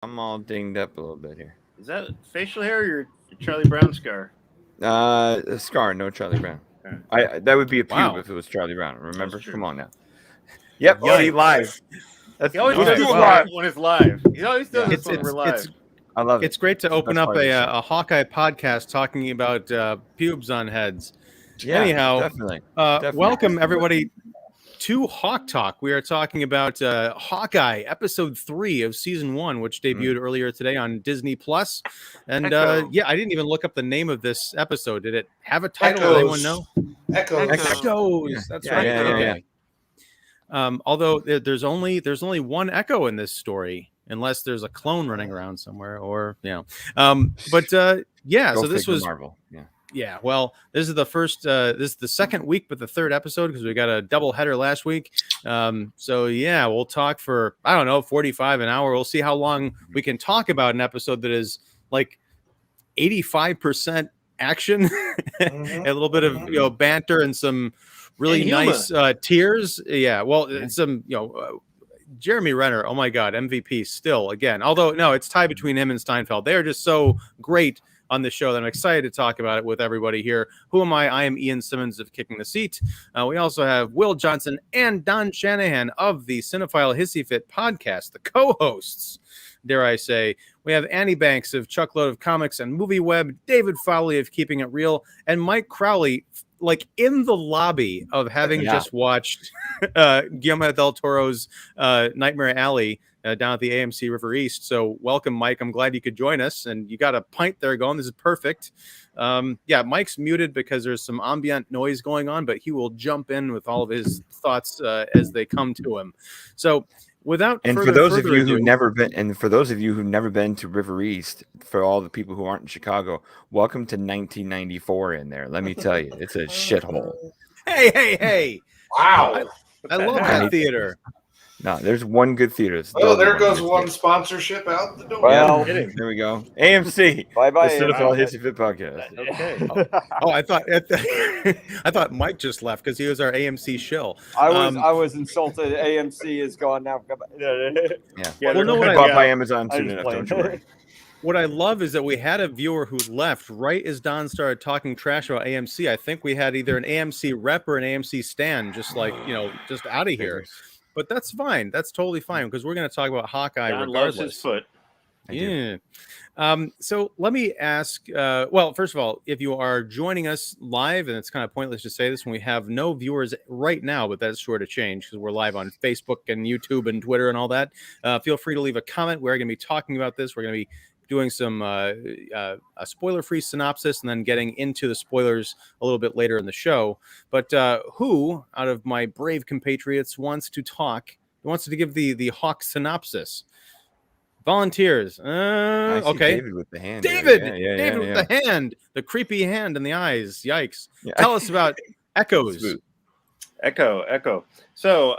I'm all dinged up a little bit here. Is that facial hair or your Charlie Brown scar? A scar, no Charlie Brown. That would be a pube if it was Charlie Brown. Remember? Come on now. Yep. Yikes. See, live. He always does this when it's live. He always does this when we're live. I love it. It's great to open up a Hawkeye podcast talking about pubes on heads. Yeah, anyhow, definitely. Welcome everybody to HawkTalk. We are talking about Hawkeye Episode 3 of Season 1, which debuted earlier today on Disney Plus. And yeah, I didn't even look up the name of this episode. Did it have a title? Does anyone know? Echoes. That's right. Okay. Although there's only one Echo in this story, unless there's a clone running around somewhere, or yeah. Yeah. So this was Marvel. Yeah, well, this is the first. This is the second week, but the third episode because we got a double header last week. So yeah, we'll talk for 45 an hour. We'll see how long we can talk about an episode that is like 85% action, a little bit of banter and some really nice tears. Yeah, well, some Jeremy Renner. Oh my God, MVP still again. Although no, it's tied between him and Steinfeld. They are just so great on the show that I'm excited to talk about it with everybody here. Who am I? I am Ian Simmons of Kicking the Seat. We also have Will Johnson and Don Shanahan of the Cinephile Hissy Fit podcast, the co-hosts, dare I say. We have Annie Banks of Chuckload of Comics and Movie Web, David Fowley of Keeping It Real, and Mike Crowley, like in the lobby of having just watched Guillermo del Toro's Nightmare Alley down at the AMC River East. So welcome, Mike. I'm glad you could join us. And you got a pint there going. This is perfect. Yeah, Mike's muted because there's some ambient noise going on, but he will jump in with all of his thoughts as they come to him. So without for those of you who've never been to River East, for all the people who aren't in Chicago, welcome to 1994 in there. Let me tell you, it's a shithole. Hey! Wow! I love that theater. No, there's one good theater. Oh, there goes one sponsorship out the door. Well, there we go. AMC. Bye-bye. The Cinephile Hissy Fit podcast. Okay. I thought Mike just left because he was our AMC shill. I was insulted. AMC is gone now. Yeah. Well, no, bought by Amazon soon enough. Don't you worry. What I love is that we had a viewer who left right as Don started talking trash about AMC. I think we had either an AMC rep or an AMC stand, just just out of here. But that's fine. That's totally fine because we're going to talk about Hawkeye regardless. Lost his foot. Yeah. So let me ask. Well, first of all, if you are joining us live, and it's kind of pointless to say this when we have no viewers right now, but that's sure to change because we're live on Facebook and YouTube and Twitter and all that. Feel free to leave a comment. We're going to be talking about this. We're going to be doing some a spoiler-free synopsis and then getting into the spoilers a little bit later in the show. But who, out of my brave compatriots, wants to talk? Wants to give the Hawk synopsis? Volunteers. Okay. David with the hand. David with the hand. The creepy hand and the eyes. Yikes. Yeah. Tell us about Echoes. Echo. So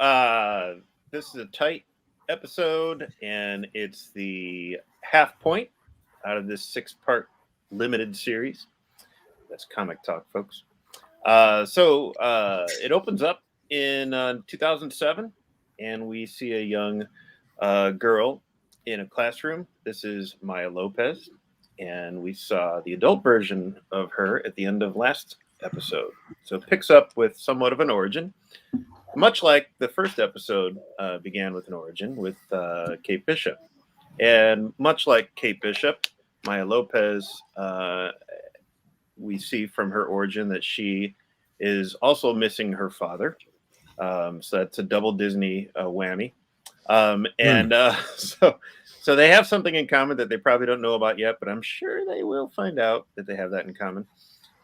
this is a tight episode, and it's the half point out of this 6-part limited series. That's Comic Talk, folks. So it opens up in 2007, and we see a young girl in a classroom. This is Maya Lopez, and we saw the adult version of her at the end of last episode. So it picks up with somewhat of an origin, much like the first episode began with an origin with Kate Bishop. And much like Kate Bishop, Maya Lopez, we see from her origin that she is also missing her father. So that's a double Disney whammy. So they have something in common that they probably don't know about yet, but I'm sure they will find out that they have that in common.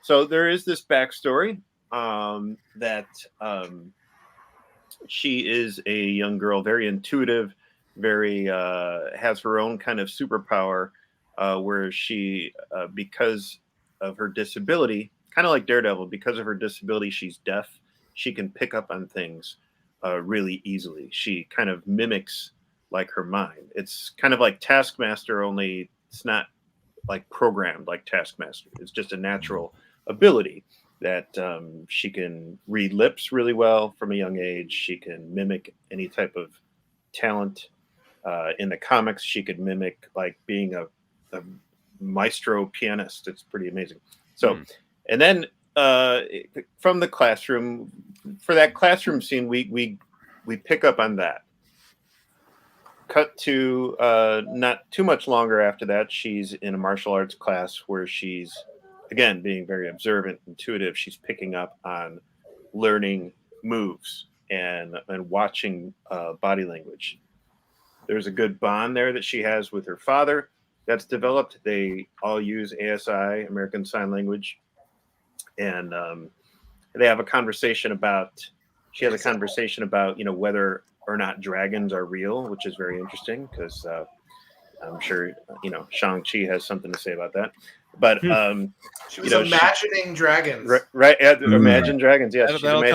So there is this backstory that she is a young girl, very intuitive, very has her own kind of superpower where she, because of her disability, kind of like Daredevil, because of her disability, she's deaf. She can pick up on things really easily. She kind of mimics like her mind. It's kind of like Taskmaster, only it's not like programmed like Taskmaster. It's just a natural ability that she can read lips really well from a young age. She can mimic any type of talent. In the comics, she could mimic like being a maestro pianist. It's pretty amazing. So, and then from the classroom, for that classroom scene, we pick up on that. Cut to not too much longer after that, she's in a martial arts class where she's, again, being very observant, intuitive. She's picking up on learning moves and watching body language. There's a good bond there that she has with her father that's developed. They all use ASI, American Sign Language, and they have a conversation about. She has a conversation about whether or not dragons are real, which is very interesting because I'm sure Shang-Chi has something to say about that. But she was imagining dragons, right? Imagine dragons. Yes,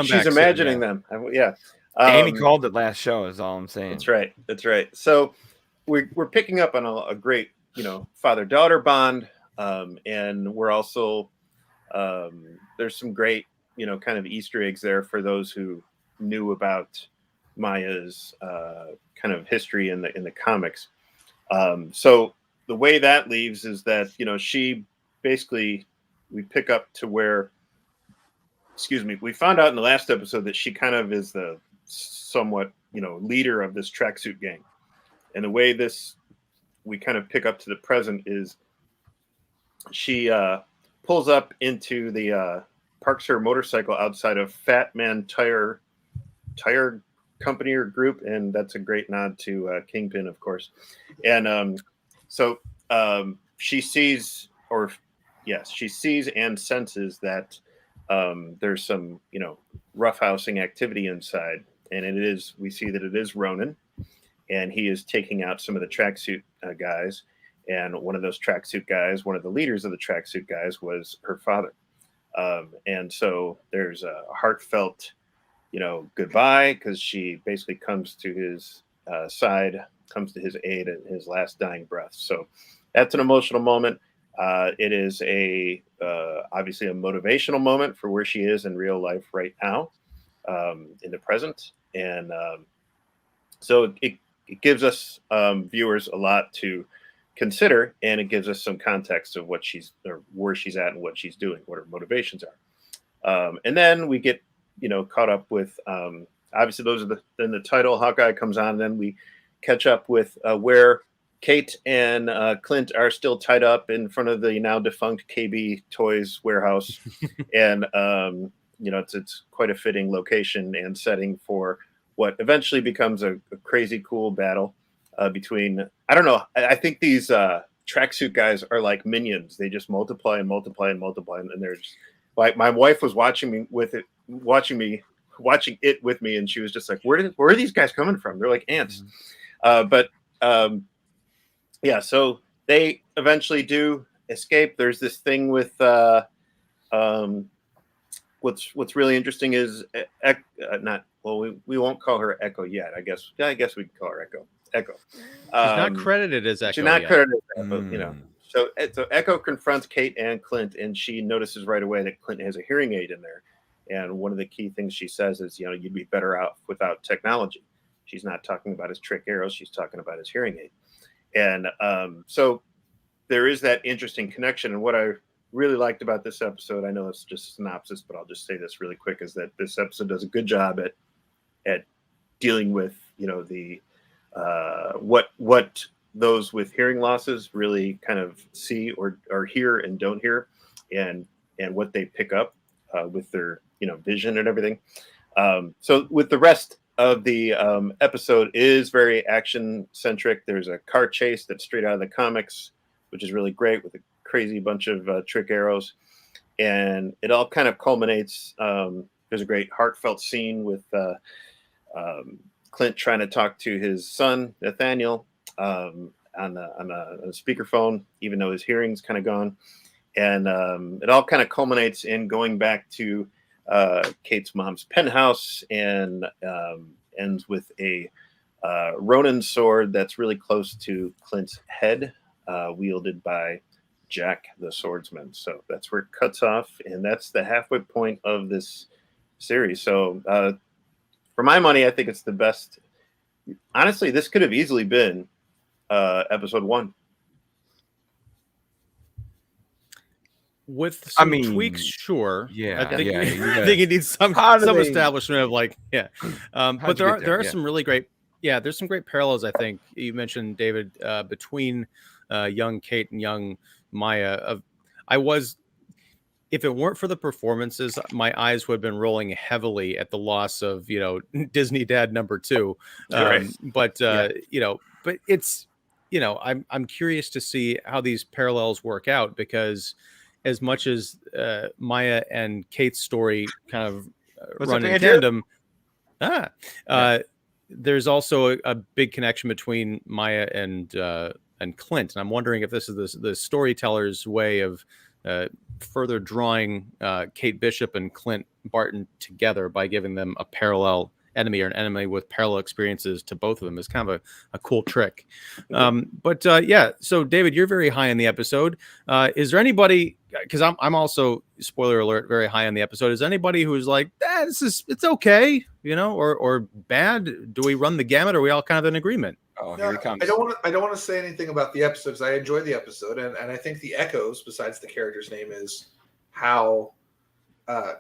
she's imagining them. Yeah. Amy called it last show. Is all I'm saying. That's right. So we're picking up on a great father-daughter bond, and we're also there's some great kind of Easter eggs there for those who knew about Maya's kind of history in the comics. So the way that leaves is that she basically, we pick up to where, we found out in the last episode that she kind of is the somewhat leader of this tracksuit gang, and the way we kind of pick up to the present is she pulls up into the parks her motorcycle outside of Fat Man Tire company or group, and that's a great nod to Kingpin, of course. And so she sees and senses that there's some roughhousing activity inside, and we see that it is Ronan, and he is taking out some of the tracksuit guys. And one of those tracksuit guys, one of the leaders of the tracksuit guys, was her father. And so there's a heartfelt goodbye, because she basically comes to his side, comes to his aid at his last dying breath. So that's an emotional moment. It is obviously a motivational moment for where she is in real life right now, in the present. And so it gives us viewers a lot to consider, and it gives us some context of where she's at and what she's doing, what her motivations are. And then we get caught up with obviously those are then the title Hawkeye comes on, and then we catch up with where Kate and Clint are still tied up in front of the now defunct KB Toys warehouse. And it's quite a fitting location and setting for what eventually becomes a crazy cool battle between, I don't know, I think these tracksuit guys are like minions. They just multiply and multiply and multiply, and they're just like, my wife was watching it with me, and she was just like, where are these guys coming from? They're like ants. Yeah, so they eventually do escape. There's this thing with what's really interesting is we won't call her Echo yet. I guess we can call her Echo. She's not credited as Echo. She's not yet. credited as Echo, So Echo confronts Kate and Clint, and she notices right away that Clint has a hearing aid in there. And one of the key things she says is, you'd be better out without technology. She's not talking about his trick arrows. She's talking about his hearing aid. And so there is that interesting connection. And what I really liked about this episode, I know it's just a synopsis, but I'll just say this really quick, is that this episode does a good job at dealing with, the what those with hearing losses really kind of see or hear and don't hear, and what they pick up with their vision and everything. So with the rest of the episode is very action centric. There's a car chase that's straight out of the comics, which is really great, with a crazy bunch of trick arrows, and it all kind of culminates. There's a great heartfelt scene with Clint trying to talk to his son Nathaniel on a speakerphone, even though his hearing's kind of gone. And it all kind of culminates in going back to Kate's mom's penthouse, and ends with a Ronin sword that's really close to Clint's head, wielded by Jack the Swordsman. So that's where it cuts off, and that's the halfway point of this series. So for my money, I think it's the best Honestly, this could have easily been episode 1. With some tweaks, sure. Yeah, I think, yeah. I think it needs some establishment of like, yeah. But there are some really great, there's some great parallels. I think you mentioned, David, between young Kate and young Maya. If it weren't for the performances, my eyes would have been rolling heavily at the loss of, Disney Dad number 2. But but it's, I'm curious to see how these parallels work out, because as much as Maya and Kate's story kind of run in tandem, there's also a big connection between Maya and Clint. And I'm wondering if this is the storyteller's way of further drawing Kate Bishop and Clint Barton together by giving them a parallel enemy, or an enemy with parallel experiences to both of them. Is kind of a cool trick. So David, you're very high in the episode. Is there anybody, because I'm also, spoiler alert, very high on the episode, is there anybody who's like, it's okay, or bad? Do we run the gamut, or are we all kind of in agreement? Oh, here it comes. I don't want to say anything about the episodes. I enjoyed the episode, and I think the echoes, besides the character's name, is how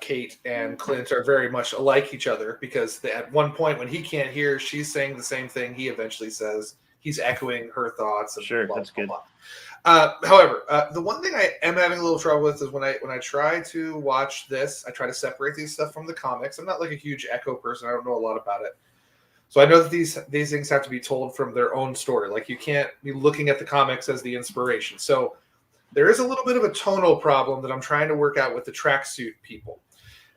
Kate and Clint are very much alike each other, because at one point when he can't hear, she's saying the same thing he eventually says. He's echoing her thoughts. And sure, blah, that's blah, good. Blah. However, the one thing I am having a little trouble with is when I try to watch this, I try to separate these stuff from the comics. I'm not like a huge Echo person. I don't know a lot about it. So I know that these things have to be told from their own story. Like, you can't be looking at the comics as the inspiration. So there is a little bit of a tonal problem that I'm trying to work out with the tracksuit people.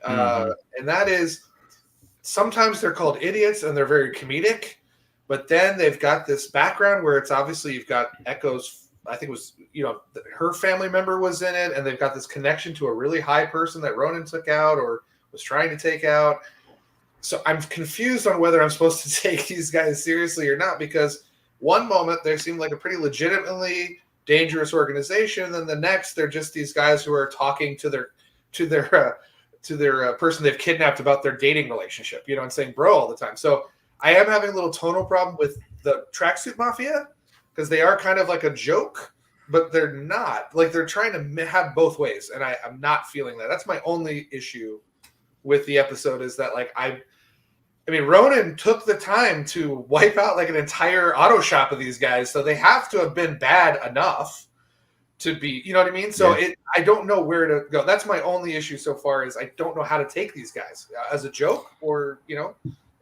And that is, sometimes they're called idiots and they're very comedic, but then they've got this background where it's obviously you've got Echo's, I think it was, her family member was in it, and they've got this connection to a really high person that Ronan took out or was trying to take out. So I'm confused on whether I'm supposed to take these guys seriously or not, because one moment they seem like a pretty legitimately dangerous organization, and then the next they're just these guys who are talking to their person they've kidnapped about their dating relationship, and saying bro all the time. So I am having a little tonal problem with the Tracksuit Mafia, because they are kind of like a joke, but they're not. Like, they're trying to have both ways, and I'm not feeling that. That's my only issue with the episode, is that, like, I mean, Ronan took the time to wipe out like an entire auto shop of these guys, so they have to have been bad enough to be, you know what I mean? So I don't know where to go. That's my only issue so far, is I don't know how to take these guys as a joke or,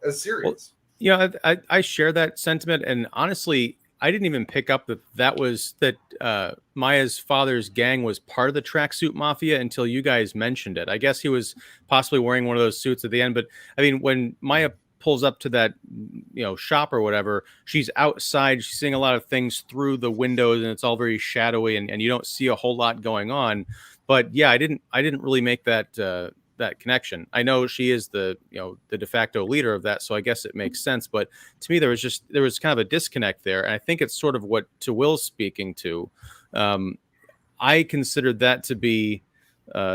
as serious. Well, I share that sentiment, and honestly, I didn't even pick up that Maya's father's gang was part of the Tracksuit Mafia until you guys mentioned it. I guess he was possibly wearing one of those suits at the end, but I mean, when Maya pulls up to that shop or whatever, she's outside, she's seeing a lot of things through the windows, and it's all very shadowy, and you don't see a whole lot going on. But yeah, I didn't really make that connection. I know she is the de facto leader of that, so I guess it makes sense. But to me, there was kind of a disconnect there, and I think it's sort of what to Will's speaking to. I considered that to be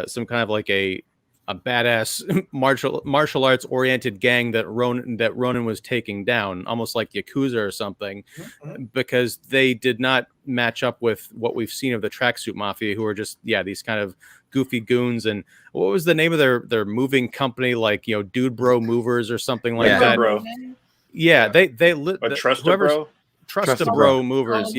some kind of like a badass martial arts oriented gang that Ronan was taking down, almost like Yakuza or something, because they did not match up with what we've seen of the Tracksuit Mafia, who are just these kind of goofy goons. And what was the name of their moving company, like Dude Bro Movers or something like that? Bro. Yeah, they Trust a Bro. Trust a Bro Movers.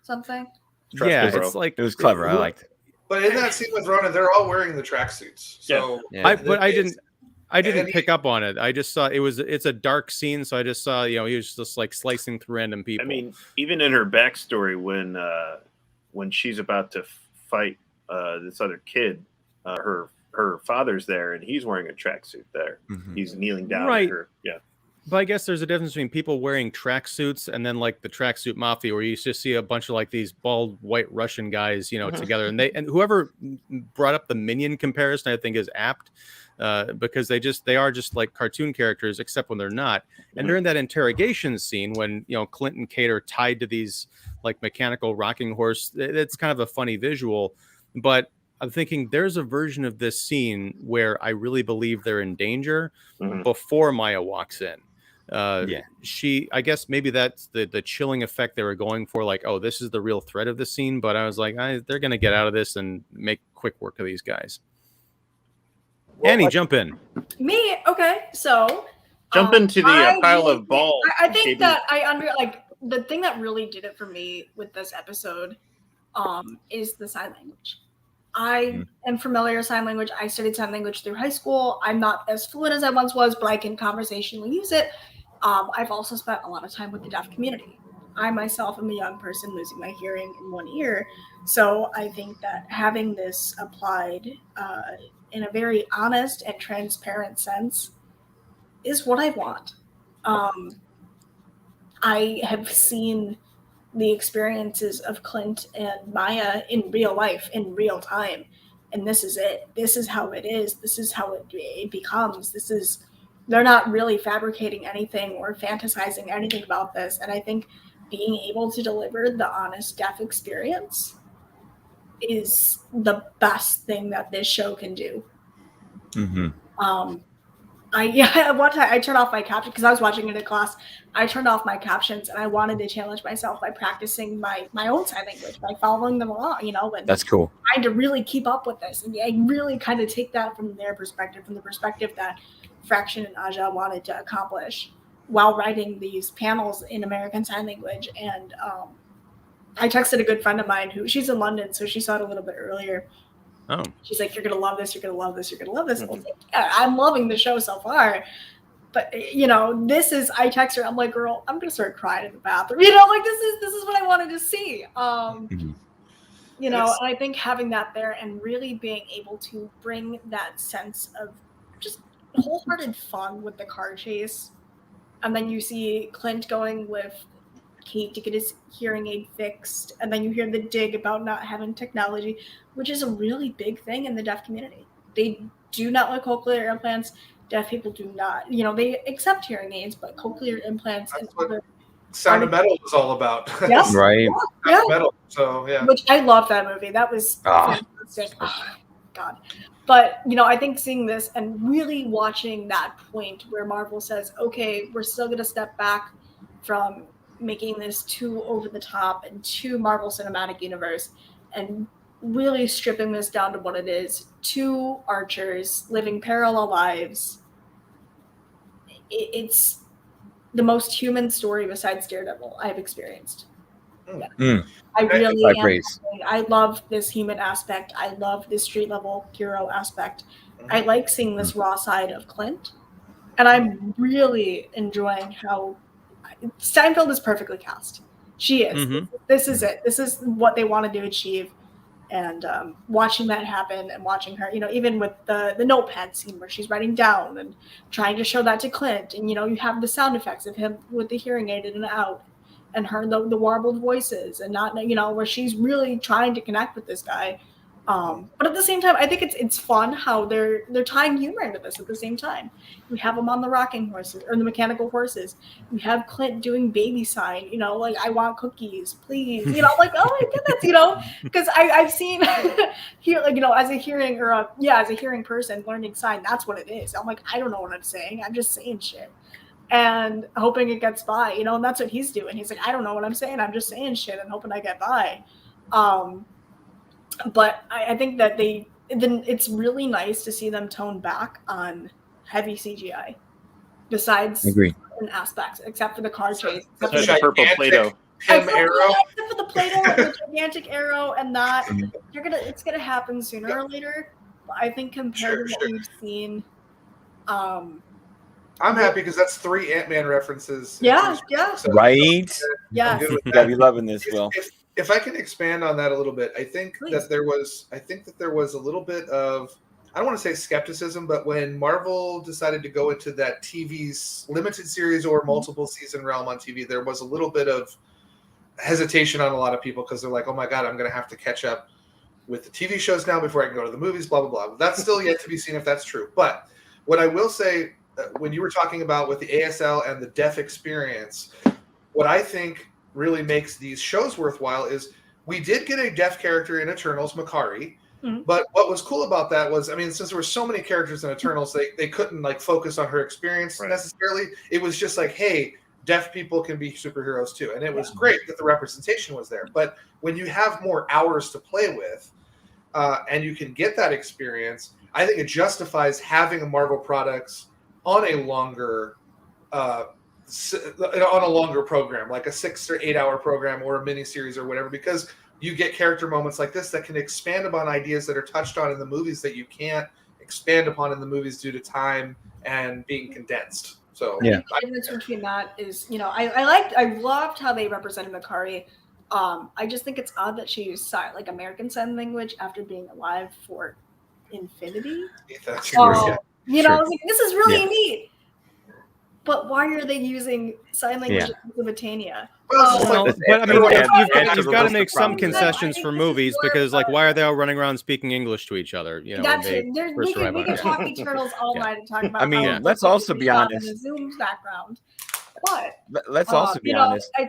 Something. It's like, it was clever. I liked it. But in that scene with Ronan, they're all wearing the tracksuits. So I didn't pick up on it. I just saw it's a dark scene, so I just saw he was just like slicing through random people. I mean, even in her backstory, when she's about to fight this other kid, her father's there, and he's wearing a tracksuit there. He's kneeling down at her. Yeah. But I guess there's a difference between people wearing tracksuits and then like the Tracksuit Mafia, where you just see a bunch of like these bald white Russian guys, together. And whoever brought up the Minion comparison, I think, is apt, because they are just like cartoon characters, except when they're not. And during that interrogation scene, when Clint and Kate are tied to these like mechanical rocking horse, it's kind of a funny visual. But I'm thinking there's a version of this scene where I really believe they're in danger before Maya walks in. I guess maybe that's the chilling effect they were going for, like, oh, this is the real threat of the scene. But I was like, they're gonna get out of this and make quick work of these guys. Annie, jump in. Me? Okay, so jump into the pile of balls. I think that the thing that really did it for me with this episode is the sign language. I am familiar with sign language. I studied sign language through high school. I'm not as fluent as I once was, but I can conversationally use it. I've also spent a lot of time with the deaf community. I myself am a young person losing my hearing in one ear. So I think that having this applied in a very honest and transparent sense is what I want. I have seen the experiences of Clint and Maya in real life, in real time. And this is it. This is how it is. This is how it becomes. They're not really fabricating anything or fantasizing anything about this. And I think being able to deliver the honest deaf experience is the best thing that this show can do. One time I turned off my captions because I was watching it in class. I turned off my captions and I wanted to challenge myself by practicing my own sign language, by following them along, and that's cool. Trying to really keep up with this. And I really kind of take that from their perspective, from the perspective that Fraction and Aja wanted to accomplish while writing these panels in American Sign Language. And I texted a good friend of mine she's in London, so she saw it a little bit earlier. Oh. She's like, you're going to love this. You're going to love this. You're going to love this. Mm-hmm. Like, yeah, I'm loving the show so far. But, I text her. I'm like, girl, I'm going to start crying in the bathroom. This is what I wanted to see. And I think having that there and really being able to bring that sense of just wholehearted fun with the car chase. And then you see Clint going with Kate to get his hearing aid fixed, and then you hear the dig about not having technology, which is a really big thing in the deaf community. They do not like cochlear implants. Deaf people do not, they accept hearing aids, but cochlear implants and other Sound of Metal was all about. Yes, right. Yeah. Metal. So yeah, which I love that movie. That was fantastic. Oh, God. But, I think seeing this and really watching that point where Marvel says, okay, we're still going to step back from making this too over the top and too Marvel Cinematic Universe and really stripping this down to what it is. Two archers living parallel lives. It's the most human story besides Daredevil I've experienced. Yeah. I really am. I love this human aspect. I love this street level hero aspect. I like seeing this raw side of Clint. And I'm really enjoying how Steinfeld is perfectly cast. She is. Mm-hmm. This is it. This is what they wanted to achieve. And watching that happen and watching her, even with the notepad scene where she's writing down and trying to show that to Clint. And, you have the sound effects of him with the hearing aid in and out. And her the warbled voices and not where she's really trying to connect with this guy, but at the same time I think it's fun how they're tying humor into this at the same time. We have them on the rocking horses or the mechanical horses. We have Clint doing baby sign, like I want cookies, please. Like oh my goodness, because I've seen here as a hearing as a hearing person learning sign, that's what it is. I'm like I don't know what I'm saying. I'm just saying shit. And hoping it gets by, and that's what he's doing. He's like, I don't know what I'm saying. I'm just saying shit and hoping I get by. But I think that it's really nice to see them tone back on heavy CGI. Besides certain aspects, except for the car chase. Except for the purple Play-Doh. Except for the Play-Doh and the gigantic arrow and that. It's gonna happen sooner or later. But I think compared to what we've seen, I'm happy because that's 3 Ant-Man references. Yeah. So, right? Yeah. I'll be loving this, Will. If I can expand on that a little bit, I think that there was a little bit of, I don't want to say skepticism, but when Marvel decided to go into that TV's limited series or multiple season realm on TV, there was a little bit of hesitation on a lot of people because they're like, oh my God, I'm going to have to catch up with the TV shows now before I can go to the movies, blah, blah, blah. That's still yet to be seen if that's true. But what I will say, when you were talking about with the ASL and the deaf experience, what I think really makes these shows worthwhile is we did get a deaf character in Eternals, Makari, But what was cool about that was, I mean, since there were so many characters in Eternals, they couldn't like focus on her experience necessarily. It was just like, hey, deaf people can be superheroes too. And it was great that the representation was there. But when you have more hours to play with, and you can get that experience, I think it justifies having a Marvel products on a longer program, like a 6 or 8 hour program or a miniseries or whatever, because you get character moments like this that can expand upon ideas that are touched on in the movies that you can't expand upon in the movies due to time and being condensed. So the difference between that is, I loved how they represented Makari. I just think it's odd that she used like American Sign Language after being alive for infinity. That's I was like, this is really neat. But why are they using sign language in Mesopotamia? But I mean, you've got to make some concessions for movies because, like, why are they all running around speaking English to each other? That's it. We can talk Eternals all night and talk about. I mean, let's also be honest. In the Zoom's background, but let's also be honest. I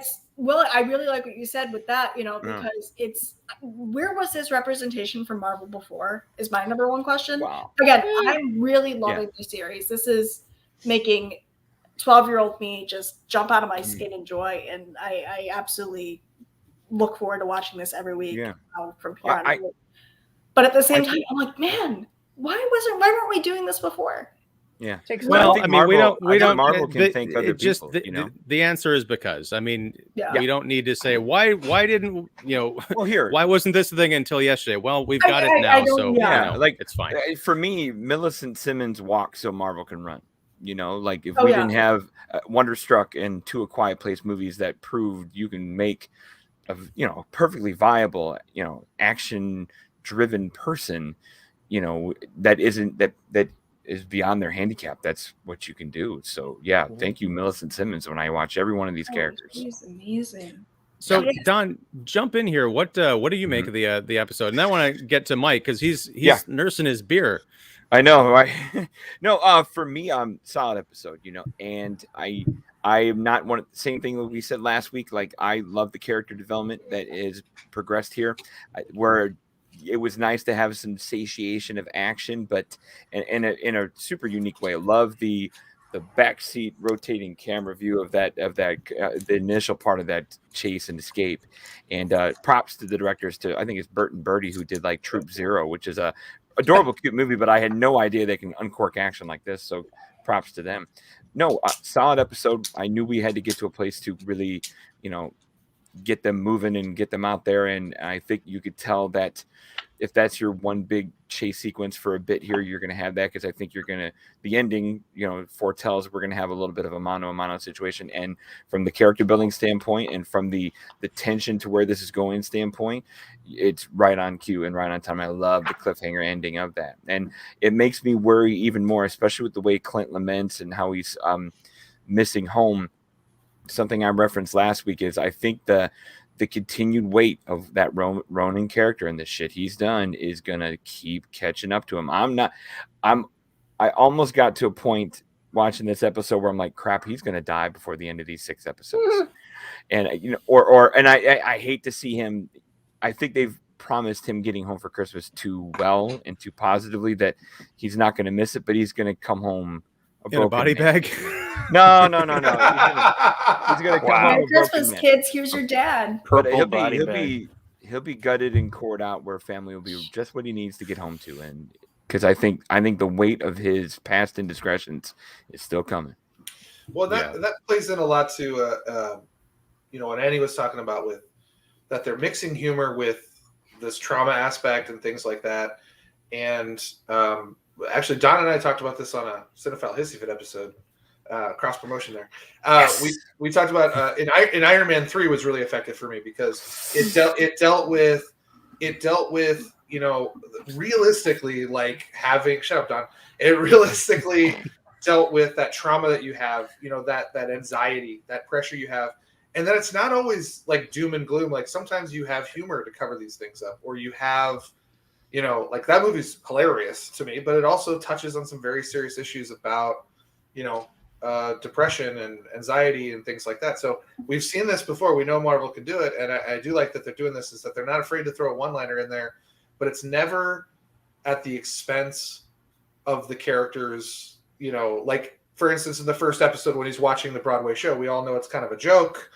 really like what you said with that. Because it's where was this representation from Marvel before? Is my number one question. Wow. Again, I'm really loving the series. This is making 12-year-old me just jump out of my skin in joy, and I absolutely look forward to watching this every week from here on. But at the same time, I'm like, man, why weren't we doing this before? Yeah. Well, I mean, we don't. Marvel can thank other people. The answer is because. I mean, we don't need to say why didn't Well, here, why wasn't this the thing until yesterday? Well, we've got it now, so like it's fine. For me, Millicent Simmons walks so Marvel can run. Like if we didn't have Wonderstruck and 2 A Quiet Place movies that proved you can make a perfectly viable action-driven person, that is beyond their handicap. That's what you can do. So thank you, Millicent Simmons. When I watch every one of these characters, she's amazing. So Don, jump in here. What do you make of the episode? And I want to get to Mike because he's nursing his beer. I know. For me, solid episode, and I am not same thing that we said last week. Like, I love the character development that is progressed here, where it was nice to have some satiation of action, but in a super unique way. I love the backseat rotating camera view of that the initial part of that chase and escape, and props to the directors, I think it's Burt and Birdie, who did like Troop Zero, which is a adorable, cute movie, but I had no idea they can uncork action like this. So props to them. Solid episode. I knew we had to get to a place to really, get them moving and get them out there. And I think you could tell that if that's your one big chase sequence for a bit here, you're going to have that, because I think the ending, foretells we're going to have a little bit of a mano-a-mano situation. And from the character building standpoint and from the tension to where this is going standpoint, it's right on cue and right on time. I love the cliffhanger ending of that. And it makes me worry even more, especially with the way Clint laments and how he's missing home. Something I referenced last week is I think the continued weight of that Ronan character and the shit he's done is going to keep catching up to him. I almost got to a point watching this episode where I'm like, crap, he's going to die before the end of these 6 episodes. And, I hate to see him. I think they've promised him getting home for Christmas too well and too positively that he's not going to miss it, but he's going to come home in a body bag. No. He's gonna come home. Christmas, kids. Here's your dad. He'll be gutted and cored out, where family will be just what he needs to get home to. And because I think the weight of his past indiscretions is still coming. Well, that plays in a lot to what Annie was talking about with that they're mixing humor with this trauma aspect and things like that. And actually, Don and I talked about this on a Cinephile Hissyfit episode. Cross promotion there. Yes. We talked about in Iron Man 3 was really effective for me because it dealt with realistically, like having shut up, Don. It realistically dealt with that trauma that you have, that anxiety, that pressure you have, and that it's not always like doom and gloom. Like sometimes you have humor to cover these things up, or you have, like that movie's hilarious to me, but it also touches on some very serious issues about, depression and anxiety and things like that. So we've seen this before. We know Marvel can do it, and I do like that they're doing this. Is that they're not afraid to throw a one-liner in there but it's never at the expense of the characters. You know, like for instance, in the first episode when he's watching the Broadway show, we all know it's kind of a joke.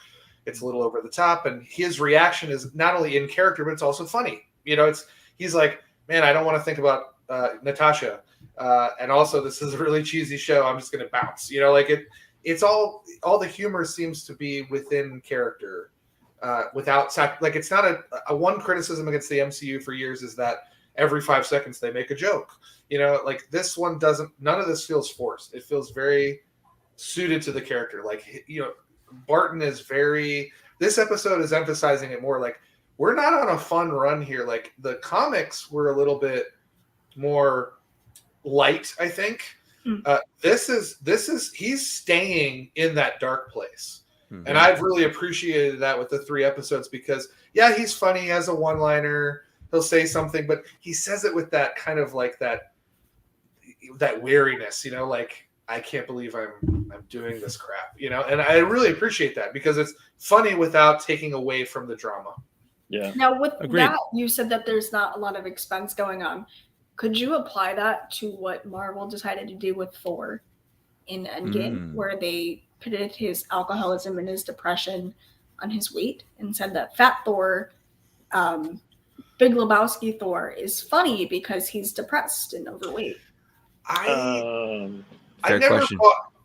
It's a little over the top, and his reaction is not only in character, but it's also funny. You know, he's like, man, I don't want to think about Natasha, and also this is a really cheesy show. I'm just going to bounce. You know, like it's all the humor seems to be within character, without like it's not a one criticism against the MCU for years is that every 5 seconds they make a joke. You know, like this one doesn't. None of this feels forced. It feels very suited to the character. Like, you know, Barton is this episode is emphasizing it more. Like, we're not on a fun run here. Like, the comics were a little bit more light, I think. This is he's staying in that dark place. Mm-hmm. And I've really appreciated that with the 3 episodes because, yeah, he's funny. He has a one-liner. He'll say something, but he says it with that kind of like that wariness, you know, like, I can't believe I'm doing this crap, you know, and I really appreciate that because it's funny without taking away from the drama. Yeah. Now, with that, you said that there's not a lot of expense going on. Could you apply that to what Marvel decided to do with Thor in Endgame, where they pitted his alcoholism and his depression on his weight and said that Fat Thor, Big Lebowski Thor, is funny because he's depressed and overweight? Fair question.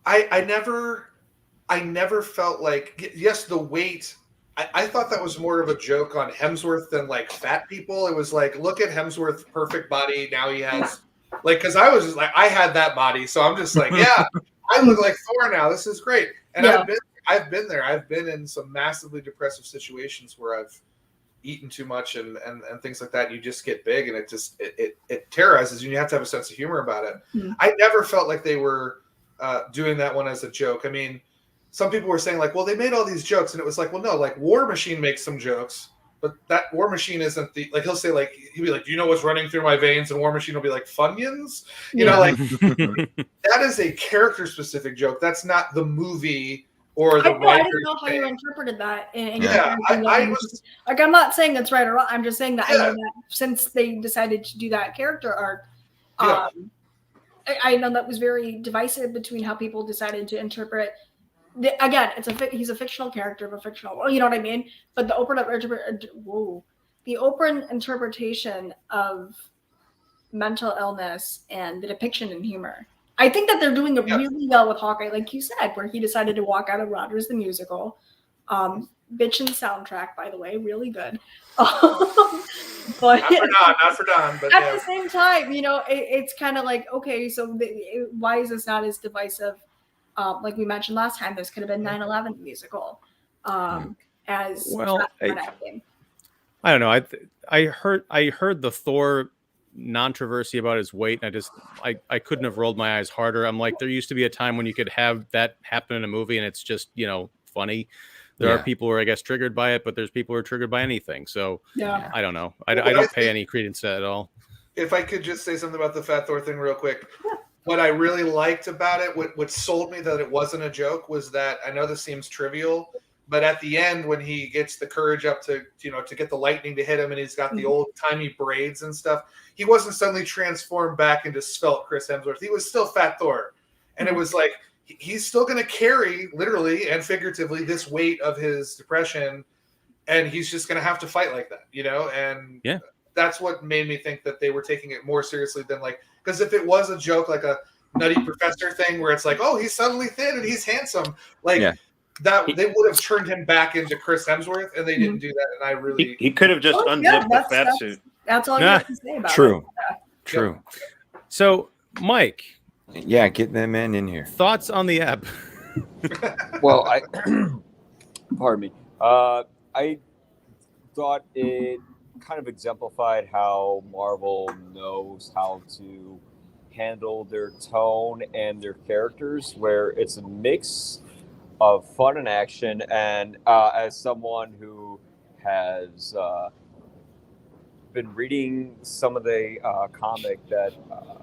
I never felt like, yes, the weight. I thought that was more of a joke on Hemsworth than like fat people. It was like, look at Hemsworth's perfect body. Now he has like, because I was just like, I had that body, so I'm just like, yeah, I look like Thor now. This is great. And I've been there. I've been in some massively depressive situations where I've eaten too much and things like that. And you just get big, and it terrorizes you. And you have to have a sense of humor about it. Mm-hmm. I never felt like they were doing that one as a joke. I mean, some people were saying like, well, they made all these jokes, and it was like, well, no, like War Machine makes some jokes, but that War Machine isn't the, like, he'll say like, he'll be like, do you know what's running through my veins? And War Machine will be like, Funyuns, you know, like that is a character specific joke. That's not the movie or the I didn't know how you interpreted that. I was like, I'm not saying it's right or wrong. I'm just saying that I know that since they decided to do that character arc, I know that was very divisive between how people decided to interpret. Again, he's a fictional character of a fictional, you know what I mean? But the open interpretation of mental illness and the depiction in humor. I think that they're doing it really well with Hawkeye, like you said, where he decided to walk out of Rogers the Musical. Bitchin' soundtrack, by the way, really good. But not for Don. But at the same time, you know, it's kind of like, okay, so why is this not as divisive? Like we mentioned last time, this could have been 9/11 musical. As well, I don't know. I heard the Thor controversy about his weight, and I couldn't have rolled my eyes harder. I'm like, there used to be a time when you could have that happen in a movie, and it's just, you know, funny. There are people who are, I guess, triggered by it, but there's people who are triggered by anything. So I don't know. I don't pay any credence to that at all. If I could just say something about the Fat Thor thing real quick. What I really liked about it, what sold me that it wasn't a joke, was that, I know this seems trivial, but at the end when he gets the courage up to, you know, to get the lightning to hit him, and he's got the old timey braids and stuff, he wasn't suddenly transformed back into svelte Chris Hemsworth. He was still Fat Thor, and it was like he's still going to carry literally and figuratively this weight of his depression, and he's just going to have to fight like that, you know. And that's what made me think that they were taking it more seriously than like. Because if it was a joke, like a Nutty Professor thing, where it's like, oh, he's suddenly thin and he's handsome, like that, they would have turned him back into Chris Hemsworth, and they didn't do that. And I really, he could have just unzipped the fat suit. That's all you have to say about it. True. So, Mike, get that man in here. Thoughts on the app? Well, pardon me. I thought it kind of exemplified how Marvel knows how to handle their tone and their characters, where it's a mix of fun and action. And as someone who has been reading some of the comic that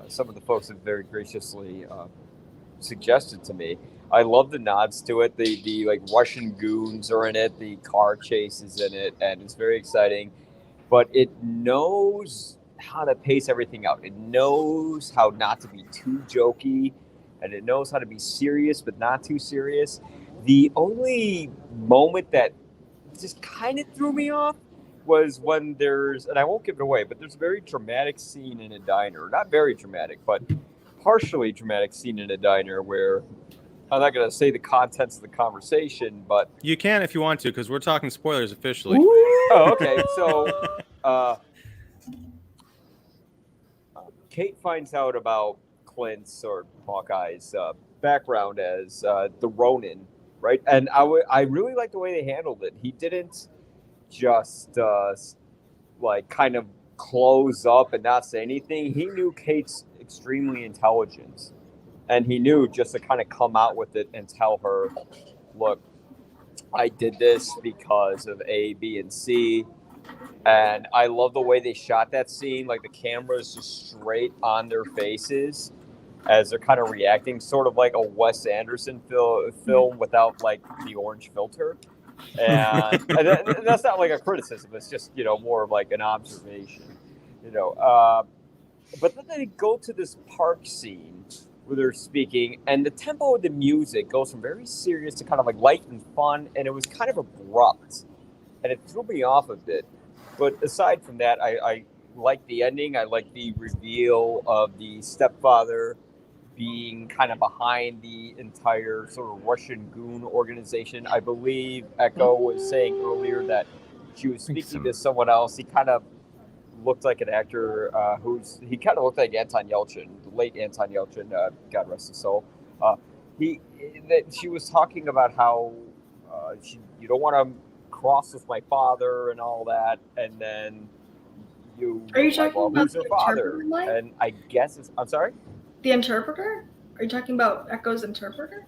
some of the folks have very graciously suggested to me, I love the nods to it. The like Russian goons are in it, the car chase is in it, and it's very exciting. But it knows how to pace everything out. It knows how not to be too jokey, and it knows how to be serious but not too serious. The only moment that just kind of threw me off was when there's, and I won't give it away, but there's a very dramatic scene in a diner. Not very dramatic, but partially dramatic scene in a diner where I'm not going to say the contents of the conversation, but... You can if you want to, because we're talking spoilers officially. Oh, okay. So Kate finds out about Clint's or Hawkeye's background as the Ronin, right? And I really like the way they handled it. He didn't just like kind of close up and not say anything. He knew Kate's extremely intelligent, and he knew just to kind of come out with it and tell her, look, I did this because of A, B, and C. And I love the way they shot that scene. Like the camera is just straight on their faces as they're kind of reacting, sort of like a Wes Anderson film without like the orange filter. And that's not like a criticism. It's just, you know, more of like an observation, you know. But then they go to this park scene where they're speaking, and the tempo of the music goes from very serious to kind of like light and fun, and it was kind of abrupt, and it threw me off a bit. But aside from that, I like the ending. I like the reveal of the stepfather being kind of behind the entire sort of Russian goon organization. I believe Echo was saying earlier that she was speaking to someone else. He kind of looked like an actor he kind of looked like Anton Yelchin, the late Anton Yelchin, God rest his soul. She was talking about how you don't want to cross with my father and all that, and then are you talking about who's your father? And I guess I'm sorry? The interpreter? Are you talking about Echo's interpreter?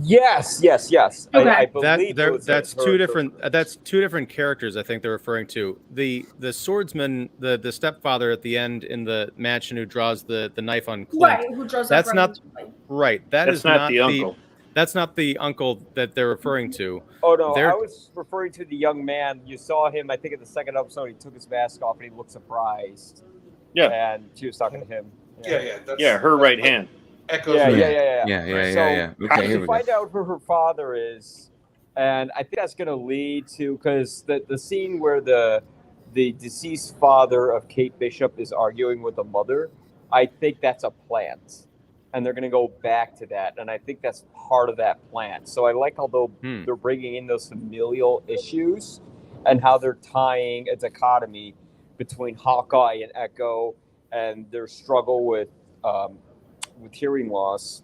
Yes. Okay. I believe that's two different characters. I think they're referring to the swordsman, the stepfather at the end in the match, and who draws the knife on Clint. Right, who draws that's not right. That's not the uncle. That's not the uncle that they're referring to. Oh no, I was referring to the young man. You saw him, I think, in the second episode. He took his mask off and he looked surprised. Yeah, and she was talking to him. Yeah, her right hand. Echoes. Yeah. Okay, you find out who her father is, and I think that's going to lead to, because the scene where the deceased father of Kate Bishop is arguing with the mother, I think that's a plant, and they're going to go back to that, and I think that's part of that plant. So I like how they're bringing in those familial issues and how they're tying a dichotomy between Hawkeye and Echo and their struggle with hearing loss.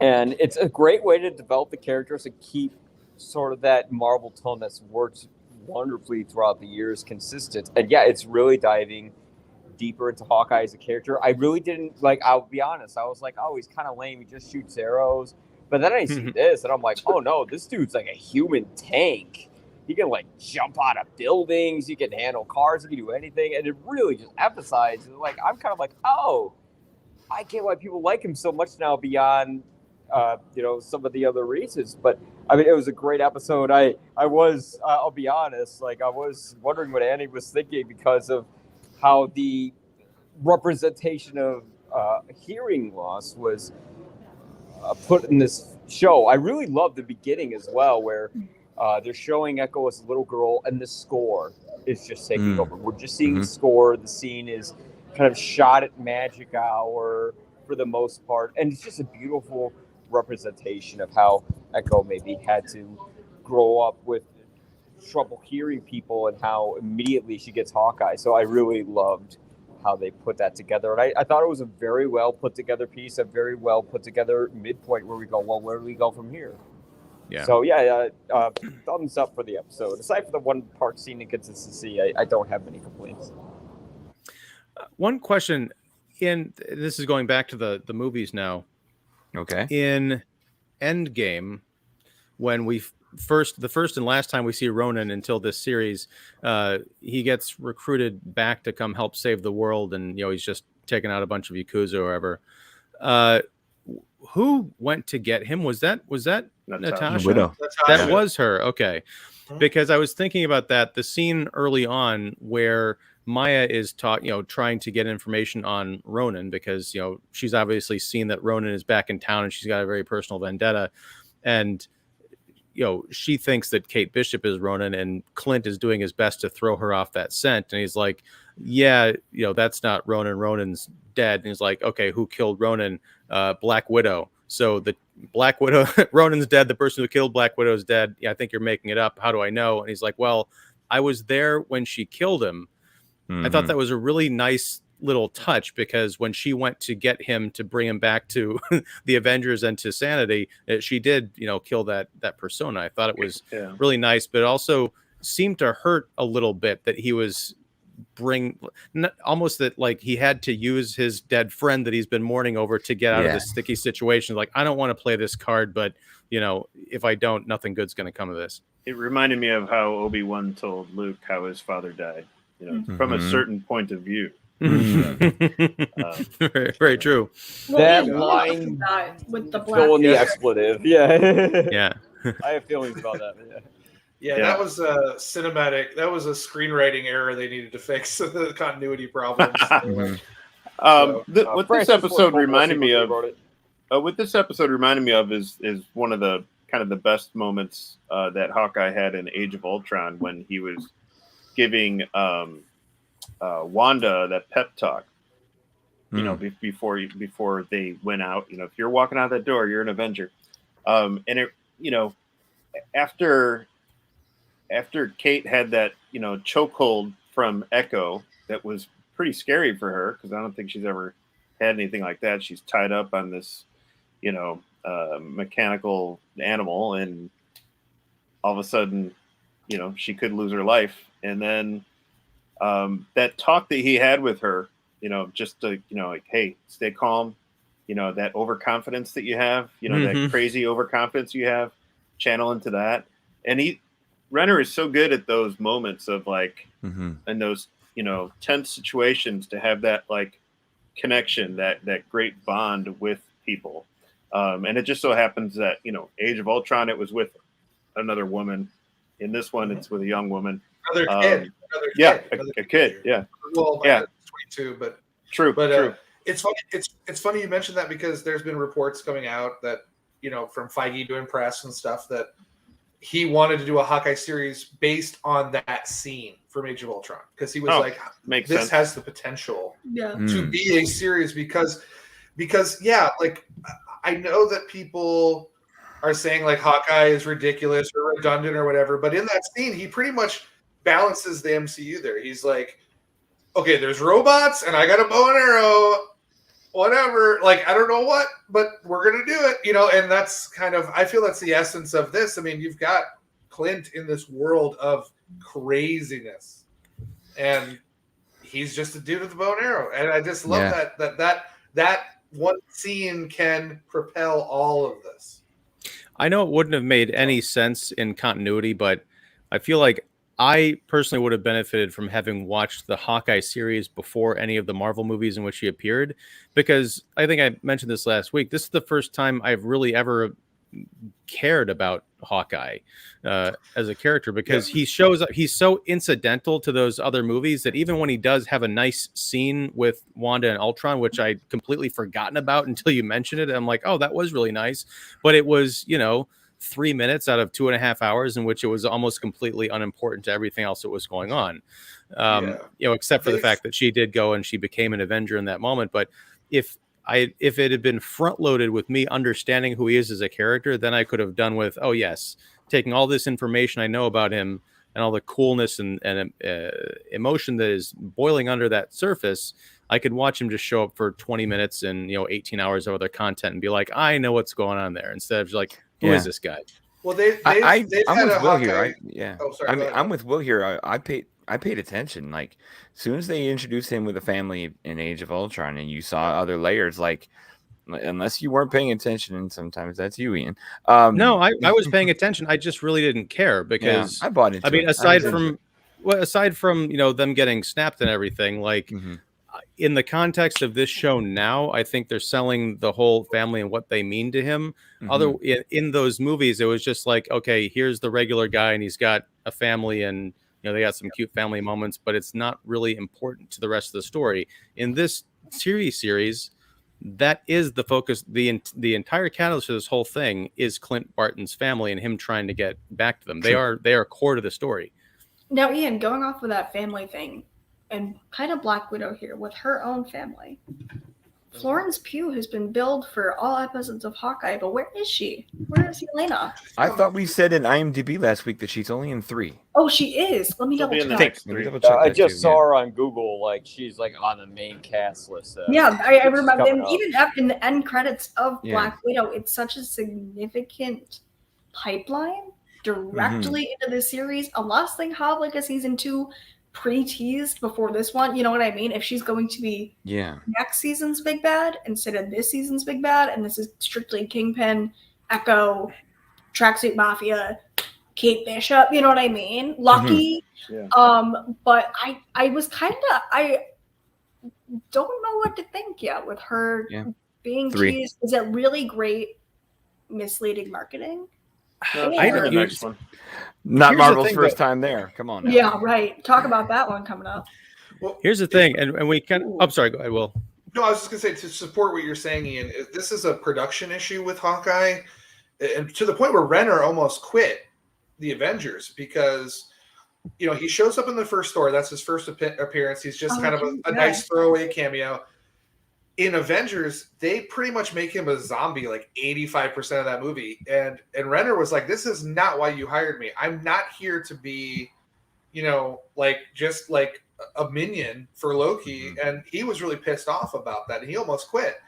And it's a great way to develop the characters and keep sort of that Marvel tone that's worked wonderfully throughout the years consistent. And yeah, it's really diving deeper into Hawkeye as a character. I really didn't like, I'll be honest, I was like, oh, he's kind of lame, he just shoots arrows. But then I see this and I'm like, oh no, this dude's like a human tank. He can like jump out of buildings, he can handle cars, he can do anything. And it really just emphasizes, like, I'm kind of like, oh, I get why people like him so much now beyond, some of the other reasons. But I mean, it was a great episode. I was, I'll be honest, like I was wondering what Annie was thinking because of how the representation of hearing loss was put in this show. I really loved the beginning as well, where they're showing Echo as a little girl, and the score is just taking over. We're just seeing the score. The scene is kind of shot at magic hour for the most part, and it's just a beautiful representation of how Echo maybe had to grow up with trouble hearing people and how immediately she gets Hawkeye. So I really loved how they put that together, and I thought it was a very well put together piece, a very well put together midpoint where we go, well, where do we go from here? Yeah. So thumbs up for the episode. Aside from the one part scene inconsistency, I don't have many complaints. One question, this is going back to the movies now. Okay. In Endgame, when the first and last time we see Ronan until this series, he gets recruited back to come help save the world, and he's just taking out a bunch of Yakuza or whatever. Who went to get him? Was that Natasha. Widow. That was her. Okay. Mhm. Because I was thinking about that. The scene early on where Maya is trying to get information on Ronan, because she's obviously seen that Ronan is back in town and she's got a very personal vendetta, and she thinks that Kate Bishop is Ronan, and Clint is doing his best to throw her off that scent, and he's like, yeah, that's not Ronan. Ronan's dead. And he's like, okay, who killed Ronan? Black Widow. So the Black Widow, Ronan's dead. The person who killed Black Widow is dead. Yeah, I think you're making it up. How do I know? And he's like, well, I was there when she killed him. I thought that was a really nice little touch, because when she went to get him to bring him back to the Avengers and to sanity, she did, kill that persona. I thought it was really nice, but it also seemed to hurt a little bit that he was almost that like he had to use his dead friend that he's been mourning over to get out of this sticky situation. Like, I don't want to play this card, but if I don't, nothing good's going to come of this. It reminded me of how Obi-Wan told Luke how his father died, from a certain point of view. Very, very true. Well, That yeah, line with the fill in the black. expletive. Yeah. Yeah. I have feelings about that. Yeah, that was a cinematic. That was a screenwriting error they needed to fix the continuity problems. What this episode reminded me of. What this episode reminded me of is one of the kind of the best moments that Hawkeye had in Age of Ultron, when he was giving Wanda that pep talk. Before they went out. If you're walking out that door, you're an Avenger. And it, after Kate had that, chokehold from Echo, that was pretty scary for her, because I don't think she's ever had anything like that. She's tied up on this, mechanical animal, and all of a sudden, she could lose her life. And then that talk that he had with her, just to, like, hey, stay calm, that overconfidence that you have, that crazy overconfidence you have, channel into that. And Renner is so good at those moments of like, in those, tense situations, to have that like connection, that great bond with people. And it just so happens that, Age of Ultron, it was with another woman. In this one, it's with a young woman. Another kid. A kid. Yeah. Well, yeah. 22, but true. But true. It's funny. It's funny you mentioned that, because there's been reports coming out that from Feige doing press and stuff, that he wanted to do a Hawkeye series based on that scene from Age of Ultron, because he was this sense. Has the potential to be a series, because like, I know that people are saying like Hawkeye is ridiculous or redundant or whatever, but in that scene, he pretty much balances the MCU there. He's like, okay, there's robots and I got a bow and arrow, whatever. Like, I don't know what, but we're going to do it, and that's kind of, I feel that's the essence of this. I mean, you've got Clint in this world of craziness, and he's just a dude with a bow and arrow. And I just love that one scene can propel all of this. I know it wouldn't have made any sense in continuity, but I feel like I personally would have benefited from having watched the Hawkeye series before any of the Marvel movies in which he appeared, because I think I mentioned this last week. This is the first time I've really ever cared about Hawkeye as a character, because he shows up, he's so incidental to those other movies that even when he does have a nice scene with Wanda and Ultron, which I'd completely forgotten about until you mentioned it, I'm like, oh, that was really nice, but it was 3 minutes out of 2.5 hours in which it was almost completely unimportant to everything else that was going on, except for the fact that she did go and she became an Avenger in that moment. But if it had been front loaded with me understanding who he is as a character, then I could have done with, oh yes, taking all this information I know about him and all the coolness and emotion that is boiling under that surface, I could watch him just show up for 20 minutes and 18 hours of other content and be like, I know what's going on there, instead of like, who is this guy? Well, I'm with Will here. Oh, sorry. I'm with Will here. I paid attention. Like, as soon as they introduced him with a family in Age of Ultron, and you saw other layers, like, unless you weren't paying attention, and sometimes that's you, Ian. No, I was paying attention. I just really didn't care, because I bought into I mean, it. aside from them getting snapped and everything, like, in the context of this show now, I think they're selling the whole family and what they mean to him. In those movies, it was just like, okay, here's the regular guy and he's got a family and they got some cute family moments, but it's not really important to the rest of the story. In this series, that is the focus. The entire catalyst for this whole thing is Clint Barton's family and him trying to get back to them. They are core to the story. Now, Ian, going off of that family thing, and kind of Black Widow here with her own family. Florence Pugh has been billed for all episodes of Hawkeye, but where is she? Where is Yelena? I thought we said in IMDb last week that she's only in 3. Oh, she is. Let me double check. I just saw her on Google. Like she's like on the main cast list. Yeah, I remember. And even in the end credits of Black Widow, it's such a significant pipeline directly into the series. Unless they have like a season 2 pre-teased before this one, you know what I mean? If she's going to be next season's big bad instead of this season's big bad, and this is strictly Kingpin, Echo, Tracksuit Mafia, Kate Bishop, you know what I mean? Lucky. But I was I don't know what to think yet with her being teased. Is it really great misleading marketing? I know the next one. Not Marvel's first time there. Come on now. Yeah, right. Talk about that one coming up. Well, here's the thing, and we can. I'm sorry. Go ahead, Will. No, I was just gonna say, to support what you're saying, Ian, this is a production issue with Hawkeye, and to the point where Renner almost quit the Avengers because he shows up in the first story. That's his first appearance. He's just kind of a nice throwaway cameo. In Avengers, they pretty much make him a zombie like 85% of that movie. And Renner was like, this is not why you hired me. I'm not here to be, just like a minion for Loki. And he was really pissed off about that. And he almost quit.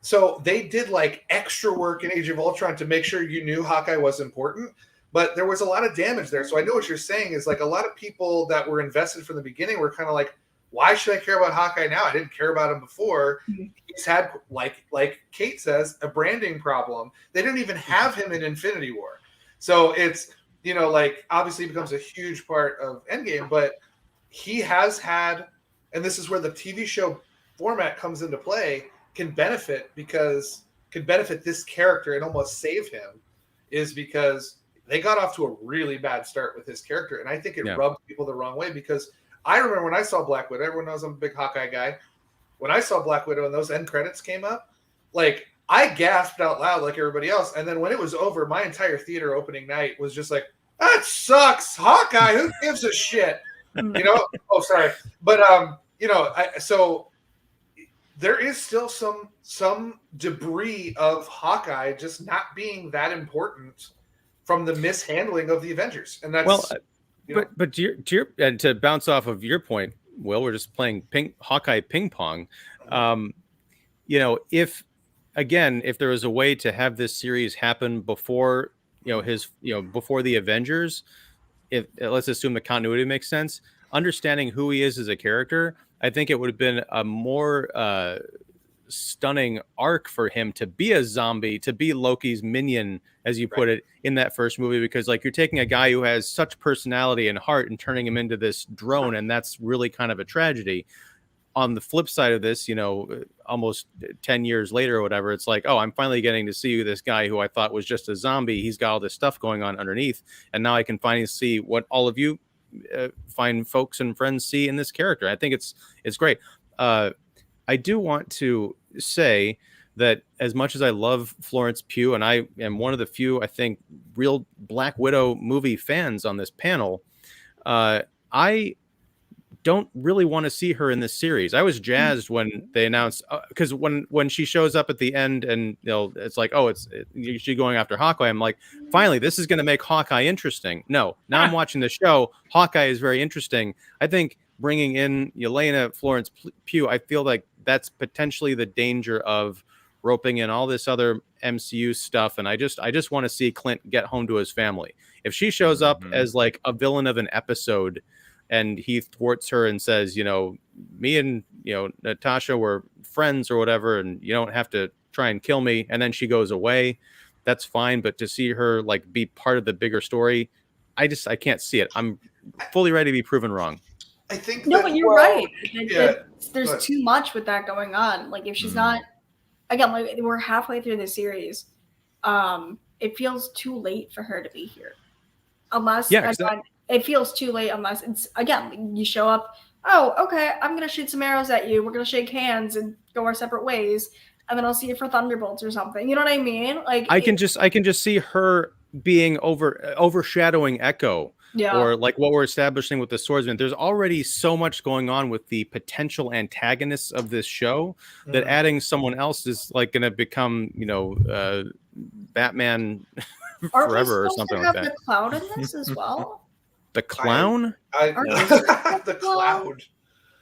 So they did like extra work in Age of Ultron to make sure you knew Hawkeye was important. But there was a lot of damage there. So I know what you're saying is like a lot of people that were invested from the beginning were kind of like, why should I care about Hawkeye now? I didn't care about him before. He's had, like Kate says, a branding problem. They didn't even have him in Infinity War. So it's, obviously becomes a huge part of Endgame, but he has had, and this is where the TV show format comes into play, can benefit this character and almost save him, is because they got off to a really bad start with his character. And I think it rubbed people the wrong way because I remember when I saw Black Widow, everyone knows I'm a big Hawkeye guy. When I saw Black Widow and those end credits came up, like I gasped out loud like everybody else. And then when it was over, my entire theater opening night was just like, that sucks. Hawkeye, who gives a shit? Oh, sorry. But, so there is still some debris of Hawkeye just not being that important from the mishandling of the Avengers. And that's... But to bounce off of your point, Will, we're just playing Hawkeye ping pong. If there was a way to have this series happen before before the Avengers, if let's assume the continuity makes sense, understanding who he is as a character, I think it would have been a more stunning arc for him to be a zombie, to be Loki's minion, as you put it, in that first movie, because like you're taking a guy who has such personality and heart and turning him into this drone, and that's really kind of a tragedy. On the flip side of this, almost 10 years later or whatever, it's like, oh, I'm finally getting to see this guy who I thought was just a zombie. He's got all this stuff going on underneath, and now I can finally see what all of you fine folks and friends see in this character. I think it's great. I do want to say that as much as I love Florence Pugh, and I am one of the few, I think, real Black Widow movie fans on this panel, I don't really want to see her in this series. I was jazzed when they announced, because when she shows up at the end and it's like, oh, she's going after Hawkeye. I'm like, finally, this is going to make Hawkeye interesting. No, now I'm watching the show. Hawkeye is very interesting. I think bringing in Yelena Florence Pugh, I feel like that's potentially the danger of roping in all this other MCU stuff. And I just want to see Clint get home to his family. If she shows up as like a villain of an episode and he thwarts her and says, me and, Natasha were friends or whatever, and you don't have to try and kill me. And then she goes away. That's fine. But to see her like be part of the bigger story, I can't see it. I'm fully ready to be proven wrong. I think but you're right. there's too much with that going on. Like if she's not, again, like we're halfway through the series, it feels too late for her to be here. Unless it feels too late unless it's again you show up. Oh, okay. I'm gonna shoot some arrows at you. We're gonna shake hands and go our separate ways, and then I'll see you for thunderbolts or something. You know what I mean? Like I can just see her being overshadowing Echo. Yeah. Or like what we're establishing with the swordsman. There's already so much going on with the potential antagonists of this show that adding someone else is like going to become, Batman forever or something like that. The clown in this as well. The clown? The cloud.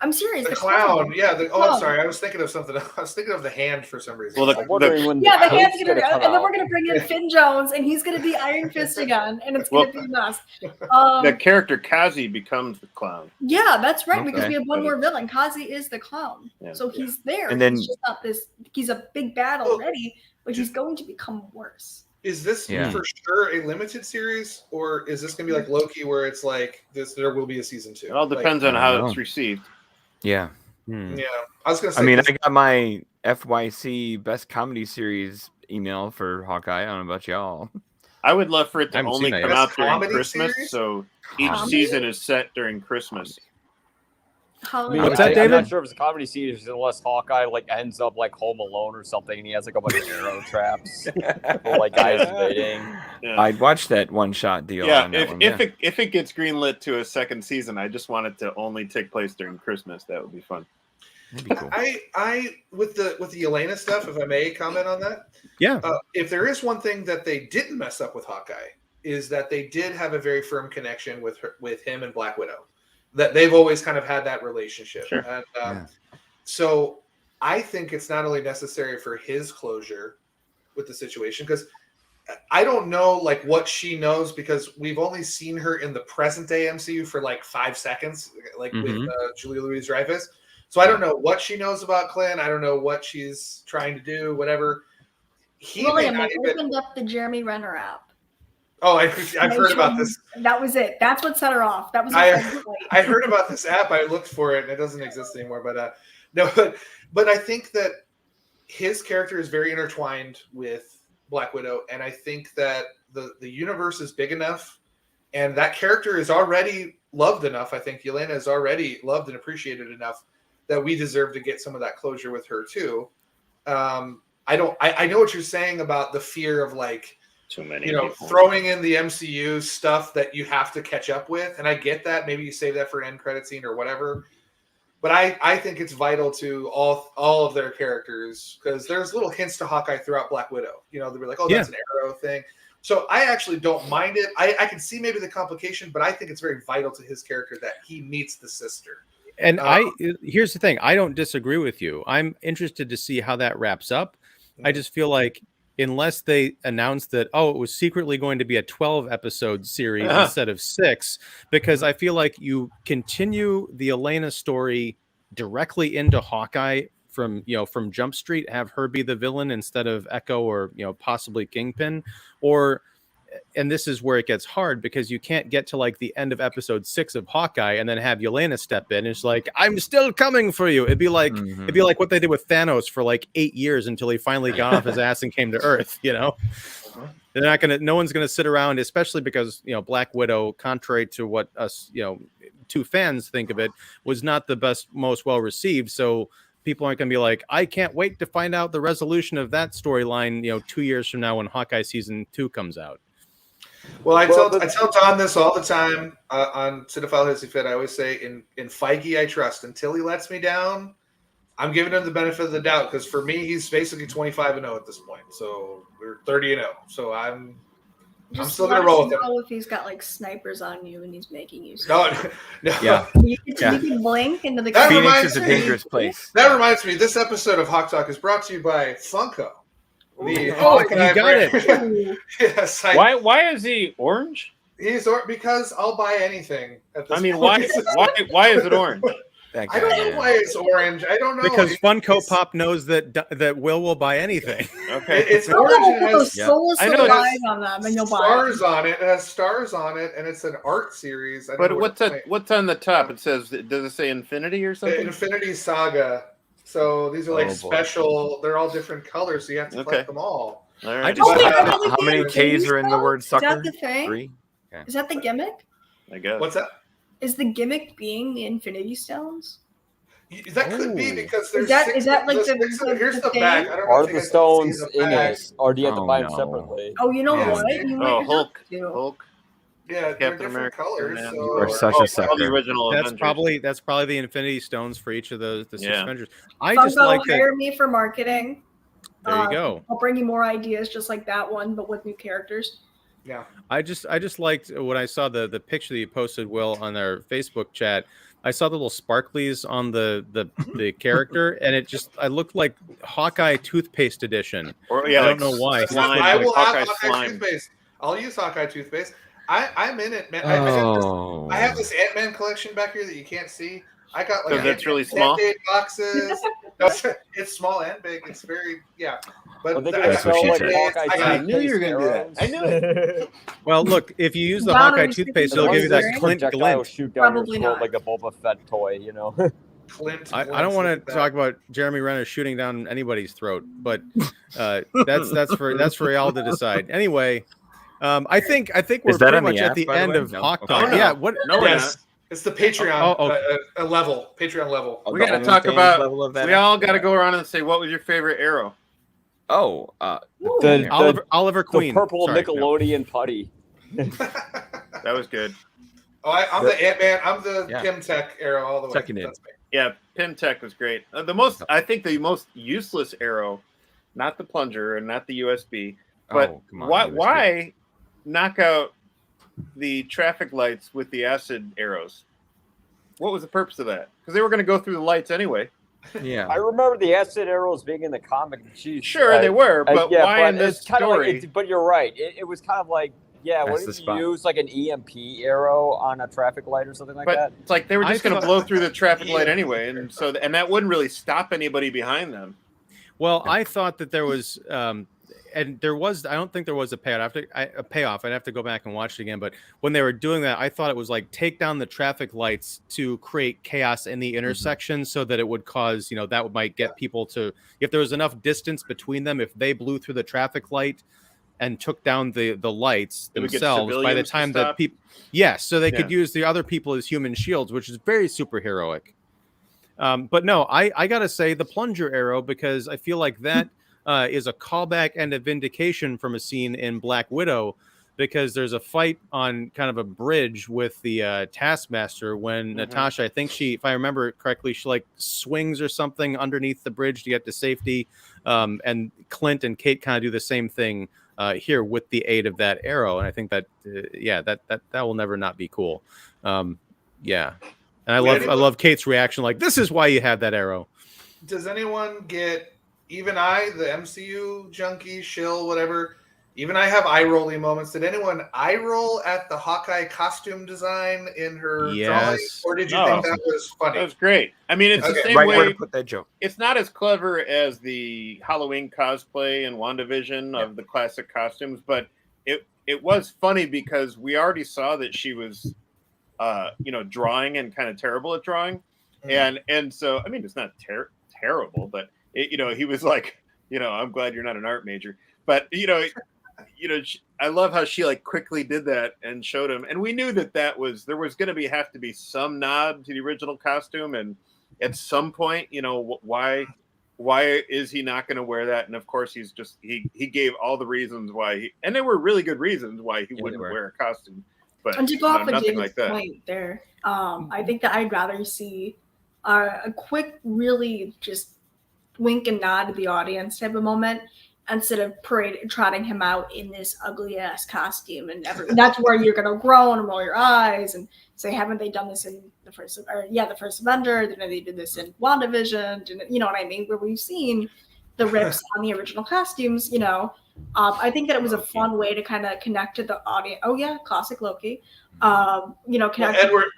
I'm serious. The clown. Yeah. I'm sorry. I was thinking of something. I was thinking of the hand for some reason. Well, the hand's gonna and then we're gonna bring in Finn Jones, and he's gonna be Iron Fist again, and it's gonna be a mess. The character Kazi becomes the clown. Yeah, that's right. Because we have one more villain. Kazi is the clown, so he's there. And then he's just not this. He's a big bad already, but he's going to become worse. Is this for sure a limited series, or is this gonna be like Loki, where it's like this? There will be a season 2. It all depends on how it's received. Yeah. Yeah. I was gonna say. I mean, I got my FYC Best Comedy Series email for Hawkeye. I don't know about y'all. I would love for it to only come out during Christmas, series? so each season is set during Christmas. What's that, David? I'm not sure if it's a comedy series unless Hawkeye like ends up like Home Alone or something, and he has like a bunch of arrow traps for like guys invading. Yeah. I'd watch that one-shot deal. Yeah, on that if it gets greenlit to a second season, I just want it to only take place during Christmas. That would be fun. That'd be cool. I with the Yelena stuff, if I may comment on that. Yeah. If there is one thing that they didn't mess up with Hawkeye, is that they did have a very firm connection with him and Black Widow. That they've always kind of had that relationship. Sure. And, so I think it's not only necessary for his closure with the situation, because I don't know like what she knows, because we've only seen her in the present day MCU for like 5 seconds, like with Julia Louis-Dreyfus. So I don't know what she knows about Clint. I don't know what she's trying to do, whatever. William, I opened up the Jeremy Renner app. Oh, I've heard about this. That was it. That's what set her off. That was. I heard about this app. I looked for it, and it doesn't exist anymore. But I think that his character is very intertwined with Black Widow, and I think that the universe is big enough, and that character is already loved enough. I think Yelena is already loved and appreciated enough that we deserve to get some of that closure with her too. I know what you're saying about the fear of like. Too many throwing in the MCU stuff that you have to catch up with. And I get that. Maybe you save that for an end credit scene or whatever. But I think it's vital to all of their characters, because there's little hints to Hawkeye throughout Black Widow. They'll be like, oh, that's an arrow thing. So I actually don't mind it. I can see maybe the complication, but I think it's very vital to his character that he meets the sister. And here's the thing. I don't disagree with you. I'm interested to see how that wraps up. I just feel like, unless they announce that, it was secretly going to be a 12-episode series instead of 6, because I feel like you continue the Elena story directly into Hawkeye from Jump Street, have her be the villain instead of Echo or possibly Kingpin, and this is where it gets hard, because you can't get to like the end of episode 6 of Hawkeye and then have Yelena step in. And it's like, I'm still coming for you. It'd be like what they did with Thanos for like 8 years until he finally got off his ass and came to Earth. They're not gonna. No one's gonna sit around, especially because Black Widow, contrary to what us two fans think of it, was not the best, most well received. So people aren't gonna be like, I can't wait to find out the resolution of that storyline. 2 years from now when Hawkeye season 2 comes out. Well, I tell Don this all the time on Cinephile Hissy Fit. I always say, in Feige I trust. Until he lets me down, I'm giving him the benefit of the doubt, because for me, he's basically 25-0 at this point. So we're 30-0. So I'm still gonna roll with him. If he's got like snipers on you and he's making you. No. Yeah. You can blink into the. Phoenix is a dangerous place. That reminds me. This episode of HawkTalk is brought to you by Funko. You got it. Yes. Why is he orange? He's because I'll buy anything. At this why is it orange? That I don't know man. why it's orange. I don't know. Because Funko It's- Pop knows that Will will buy anything. Okay. It's Oh, orange and it no, has Yeah. soulless I know little it eyes on them, and you'll buy it. stars on it. It has stars on it, and it's an art series. I don't But know what's what that? What's on the top? It says. Does it say Infinity or the something? Infinity Saga. So these are like Oh, boy. special. They're all different colors, so you have to collect them all. All right. I just Oh, they like really how many do K's are in the though? word sucker? Is that the thing? 3? Is that the gimmick? I guess. What's that? Is the gimmick being the Infinity Stones? That could be Oh. because there's that- six, is that like there's the- six- the- here's the the thing? back. I don't know Are if you the guys can stones see the in back. it, or do you have to Oh, buy them no. separately? Oh, you know Yeah. what? You might Oh, have Hulk. to. Hulk. Yeah, they're Captain different America, colors. Superman. So, You are such a All the sucker. original That's Avengers. probably the Infinity Stones for each of the six Yeah. Avengers. I just Funko, like that. hire me for marketing. There you go. I'll bring you more ideas, just like that one, but with new characters. yeah. I just liked when I saw the picture that you posted, Will, on our Facebook chat. I saw the little sparklies on the character, and I looked like Hawkeye toothpaste edition. Or yeah, I don't like know why. Slime, I like will have Hawkeye Hawkeye slime. toothpaste. I'll use Hawkeye toothpaste. I'm in it, man. Oh. I have this Ant-Man collection back here that you can't see. I got like So that's really small? Band-Aid boxes. No, it's small and big. It's very But Are they I gonna That's got what sell she like said. Hawkeye I I knew you were gonna do that. arrows? I knew it. Well, look, if you use the Wow, Hawkeye these toothpaste, people it'll give you that wearing Clint projectile glint. shoot down your Probably throat not. like the Boba Fett toy, you know. Clint. I don't want to talk about Jeremy Renner shooting down anybody's throat, but that's for y'all to decide. Anyway, I think we're Is that pretty on the much app, at the by the end way? of No. HawkTalk. Oh, no. Yeah, what? No, we're not. Yes, it's the Patreon Oh, okay. a level. Patreon level. Oh, We the gotta talk OnlyFans about. level of that We all app? got to go around and say what was your favorite arrow. Oh, Ooh. The- Oliver The Queen. purple Sorry, no. Nickelodeon putty. That was good. I'm the Ant-Man. I'm the Yeah. Kim Tech arrow all the way. Seconded. That's me. Yeah, Pimtech was great. I think the most useless arrow, not the plunger and not the USB, but Oh, come on, why USB. why knock out the traffic lights with the acid arrows? What was the purpose of that? Because they were going to go through the lights anyway. Yeah. I remember the acid arrows being in the comic. Jeez, Sure, they were, but yeah, why but in this it's kind of story? like, but you're right. It was kind of like, yeah, That's what the if you spot. use like an EMP arrow on a traffic light or something like But that? it's like they were just going to thought- blow through the traffic light Yeah. anyway, and that wouldn't really stop anybody behind them. Well, I thought that there was, and there was. I don't think there was a payoff. A payoff. I'd have to go back and watch it again. But when they were doing that, I thought it was like take down the traffic lights to create chaos in the intersection, so that it would cause, that might get people to, if there was enough distance between them, if they blew through the traffic light and took down the lights It would get themselves, by the civilians to time that stop? people, yes, so they could Yeah. use the other people as human shields, which is very superheroic. But no, I gotta say the plunger arrow, because I feel like that is a callback and a vindication from a scene in Black Widow, because there's a fight on kind of a bridge with the Taskmaster when Natasha, I think if I remember correctly, she like swings or something underneath the bridge to get to safety, and Clint and Kate kind of do the same thing here with the aid of that arrow, and I think that that will never not be cool. Yeah. And I love Kate's reaction, like, this is why you have that arrow. Does anyone get, even I, the MCU junkie, shill, whatever, even I have eye rolling moments. Did anyone eye roll at the Hawkeye costume design in her drawing? Yes. Or did you No. think that was funny? That was great. I mean, it's the Okay. same Right where way. to put that joke. It's not as clever as the Halloween cosplay and WandaVision of the classic costumes, but it was funny because we already saw that she was, drawing and kind of terrible at drawing, and so I mean it's not terrible, but he was like, I'm glad you're not an art major, but I love how she like quickly did that and showed him, and we knew that there was going to have to be some nod to the original costume, and at some point, why is he not going to wear that? And of course, he gave all the reasons why and there were really good reasons why he wouldn't wear a costume. But And to go off of nothing David's like that. point there, I think that I'd rather see a quick, really just wink and nod to the audience type of moment instead of trotting him out in this ugly ass costume. And that's where you're gonna groan and roll your eyes and say, "Haven't they done this in the first Avenger? Didn't they do this in WandaVision? You know what I mean? Where we've seen the rips on the original costumes, I think that it was a fun way to kind of connect to the audience. Oh yeah, classic Loki. Connect.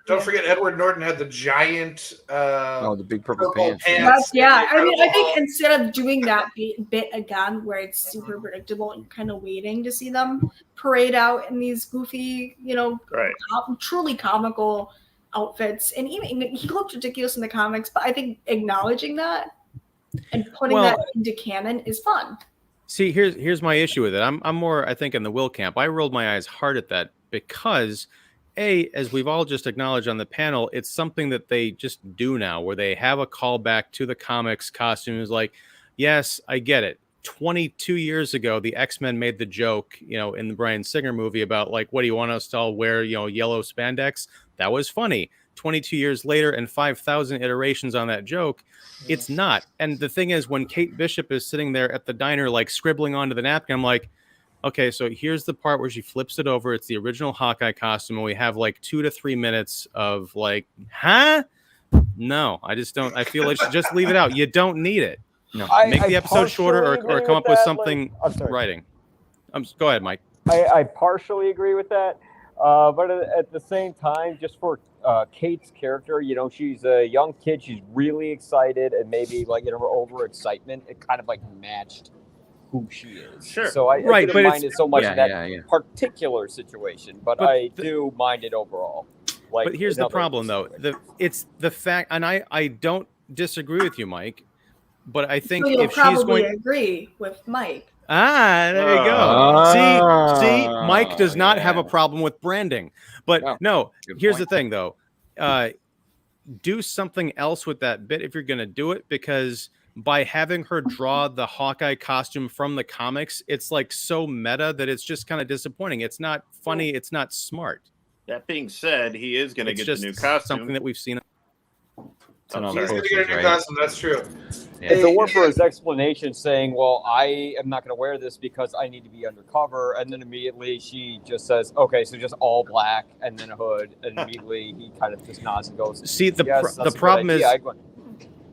Don't forget Edward Norton had the giant. The big purple pants. Yeah, I mean, I think instead of doing that bit again, where it's super predictable and kind of waiting to see them parade out in these goofy, truly comical outfits, and even he looked ridiculous in the comics, but I think acknowledging that and putting that into canon is fun. See, here's my issue with it. I'm more, I think, in the Will camp. I rolled my eyes hard at that because, as we've all just acknowledged on the panel, it's something that they just do now, where they have a callback to the comics costumes. Like, yes, I get it. 22 years ago, the X-Men made the joke, in the Bryan Singer movie about like, what do you want us to all wear, yellow spandex? That was funny. 22 years later and 5,000 iterations on that joke, it's not. And the thing is, when Kate Bishop is sitting there at the diner, like scribbling onto the napkin, I'm like, okay, so here's the part where she flips it over. It's the original Hawkeye costume. And we have like 2 to 3 minutes of like, huh? No, I just don't. I feel like just leave it out. You don't need it. No, make the episode shorter or come up with something writing. Go ahead, Mike. I partially agree with that. But at the same time, just for Kate's character, she's a young kid. She's really excited, and maybe like in her overexcitement, it kind of like matched who she is. Sure. So I didn't mind it so much in that particular situation, but I do mind it overall. Like, but here's the problem, though. It's the fact, and I don't disagree with you, Mike. But I think so you'll if she's going to agree with Mike. There you go. See, Mike does not have a problem with branding. But here's the thing, though. Do something else with that bit if you're going to do it, because by having her draw the Hawkeye costume from the comics, it's like so meta that it's just kind of disappointing. It's not funny. It's not smart. That being said, he is going to get the new costume. Something that we've seen. He's going to get a new costume. That's true. If it weren't for his explanation saying, well, I am not going to wear this because I need to be undercover, and then immediately she just says, okay, so just all black and then a hood, and immediately he kind of just nods and goes, see, the problem is...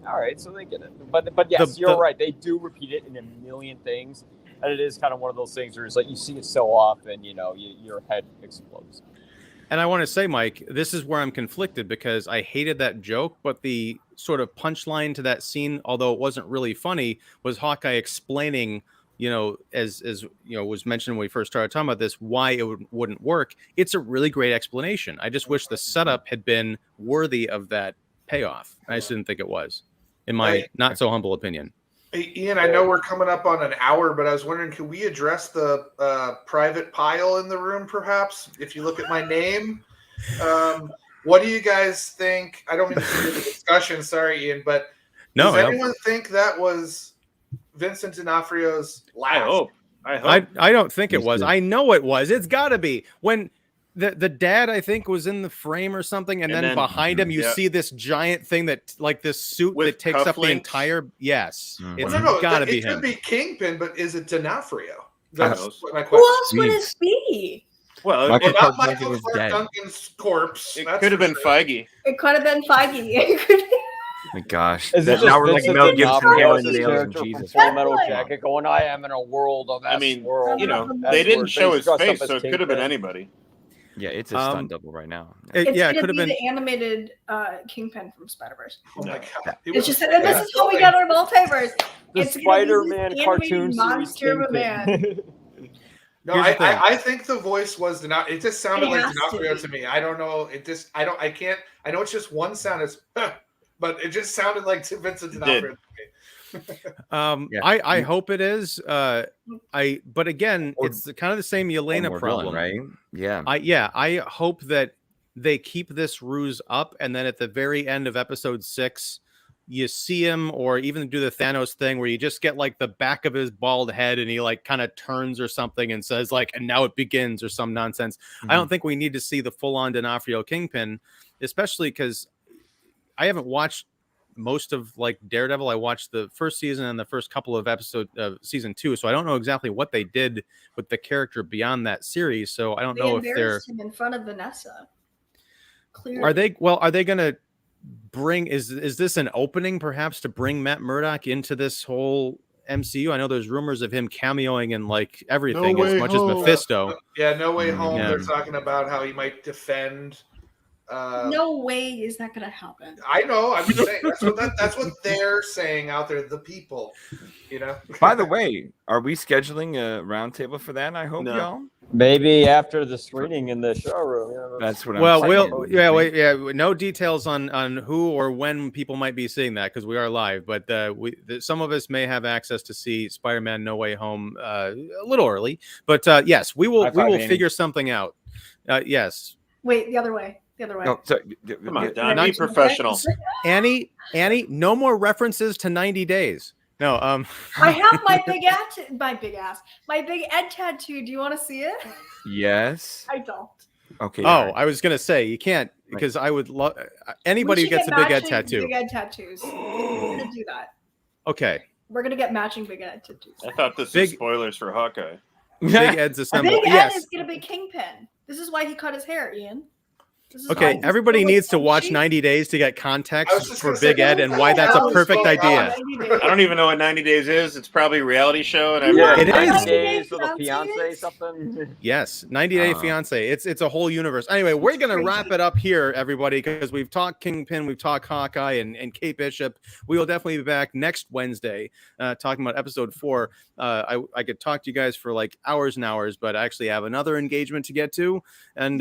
all right, so they get it. But yes, you're right. They do repeat it in a million things, and it is kind of one of those things where it's like you see it so often, your head explodes. And I want to say, Mike, this is where I'm conflicted, because I hated that joke, but the sort of punchline to that scene, although it wasn't really funny, was Hawkeye explaining, as was mentioned when we first started talking about this, why it wouldn't work. It's a really great explanation. I just wish the setup had been worthy of that payoff. I just didn't think it was, in my not so humble opinion. Hey, Ian, I know we're coming up on an hour, but I was wondering, can we address the private pile in the room, perhaps? If you look at my name, what do you guys think? I don't mean to do the discussion, sorry, Ian, but does anyone think that was Vincent D'Onofrio's laugh? I don't think it was. I know it was. It's got to be. When the dad, I think, was in the frame or something, and then behind him you see this giant thing that, like, this suit with that takes up the entire. Yes, it's got to be him. It could be Kingpin, but is it D'Onofrio? That's my question. Who else would it be? Well, not Michael Clark Duncan's corpse. It could have been Feige. It could have been Feige. It could. Oh my gosh. Now we're like Mel Gibson hailing nails and Jesus. Full Metal Jacket going, I am in a world of world. They didn't show his face, so it could have been anybody. Yeah, it's a stunt double right now. It could have been the animated Kingpin from Spider-Verse. Oh my god! It's just this is how we got our multiverse. The Spider-Man cartoon monster of a man. No, I think the voice was D'Onofrio. It just sounded like D'Onofrio to me. I don't know. I know it's just one sound. It's but it just sounded like Vincent D'Onofrio to me. I hope it is. But again, it's kind of the same Yelena problem, right? Yeah. I hope that they keep this ruse up, and then at the very end of episode 6, you see him, or even do the Thanos thing where you just get like the back of his bald head and he like kind of turns or something and says like, and now it begins, or some nonsense. I don't think we need to see the full-on D'Onofrio Kingpin, especially because I haven't watched most of like Daredevil. I watched the first season and the first couple of episodes of season 2, so I don't know exactly what they did with the character beyond that series. So I don't know if they're him in front of Vanessa. Clearly. Are they going to bring? Is this an opening perhaps to bring Matt Murdock into this whole MCU. I know there's rumors of him cameoing in like everything No as Way much Home. as Mephisto. Yeah, No Way Home. Yeah. They're talking about how he might defend. No way is that going to happen. I know. I'm just saying that's what they're saying out there. The people, you know. By the way, are we scheduling a roundtable for that? I hope No. y'all. Maybe after the screening in the showroom. That's what I'm Well, saying. no details on who or when people might be seeing that because we are live. But some of us may have access to see Spider-Man: No Way Home a little early. But yes, we will Annie. figure something out. Yes, Wait, the other way. The other way. No, sorry. Come on, Don, Not- be professional. Annie, no more references to 90 days. No, I have my big Ed tattoo. Do you want to see it? Yes. I don't. Okay. oh, all right. I was gonna say you can't because I would love anybody who We should gets a get big Ed matching tattoo. Big Ed tattoos. We're gonna do that. Okay, We're gonna get matching Big Ed tattoos. I thought this was Big- spoilers for Hawkeye. Big Ed's assembled. Big Ed Yes. is gonna be Kingpin. This is why he cut his hair, Ian. This is Okay, why- everybody needs to watch Cheap. 90 Days to get I was context just for gonna say, Big Ed and why that's a that was perfect so idea. 90 days. I don't even know what 90 Days is. It's probably a reality show, and Yeah, It 90 is. days with a Fiancé fiance, is? something. Yes, 90 Day Fiance. It's a whole universe. Anyway, we're gonna crazy. wrap it up here, everybody, because we've talked Kingpin, we've talked Hawkeye and Kate Bishop. We will definitely be back next Wednesday, talking about episode 4. I could talk to you guys for like hours and hours, but I actually have another engagement to get to. And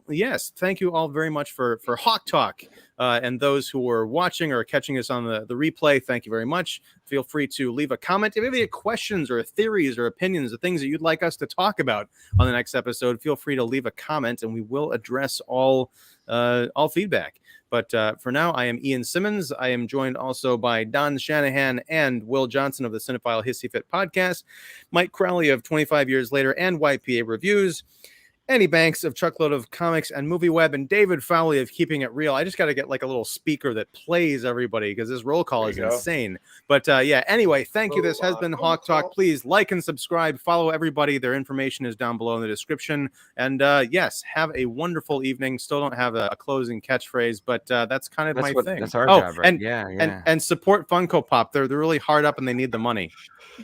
yes, thank you all very much for HawkTalk. And those who are watching or catching us on the replay, thank you very much. Feel free to leave a comment. If you have any questions or theories or opinions or things that you'd like us to talk about on the next episode, feel free to leave a comment and we will address all feedback. But for now, I am Ian Simmons. I am joined also by Don Shanahan and Will Johnson of the Cinephile Hissy Fit podcast, Mike Crowley of 25 Years Later and YPA Reviews, Annie Banks of Chuckload of Comics and Movie Web, and David Fowley of Keeping It Real. I just got to get like a little speaker that plays everybody because this roll call is insane. But yeah, anyway, thank you. This has been Hawk Talk. Please like and subscribe. Follow everybody. Their information is down below in the description. And yes, have a wonderful evening. Still don't have a closing catchphrase, but that's kind of my thing. That's our job, right? And support Funko Pop. They're really hard up and they need the money.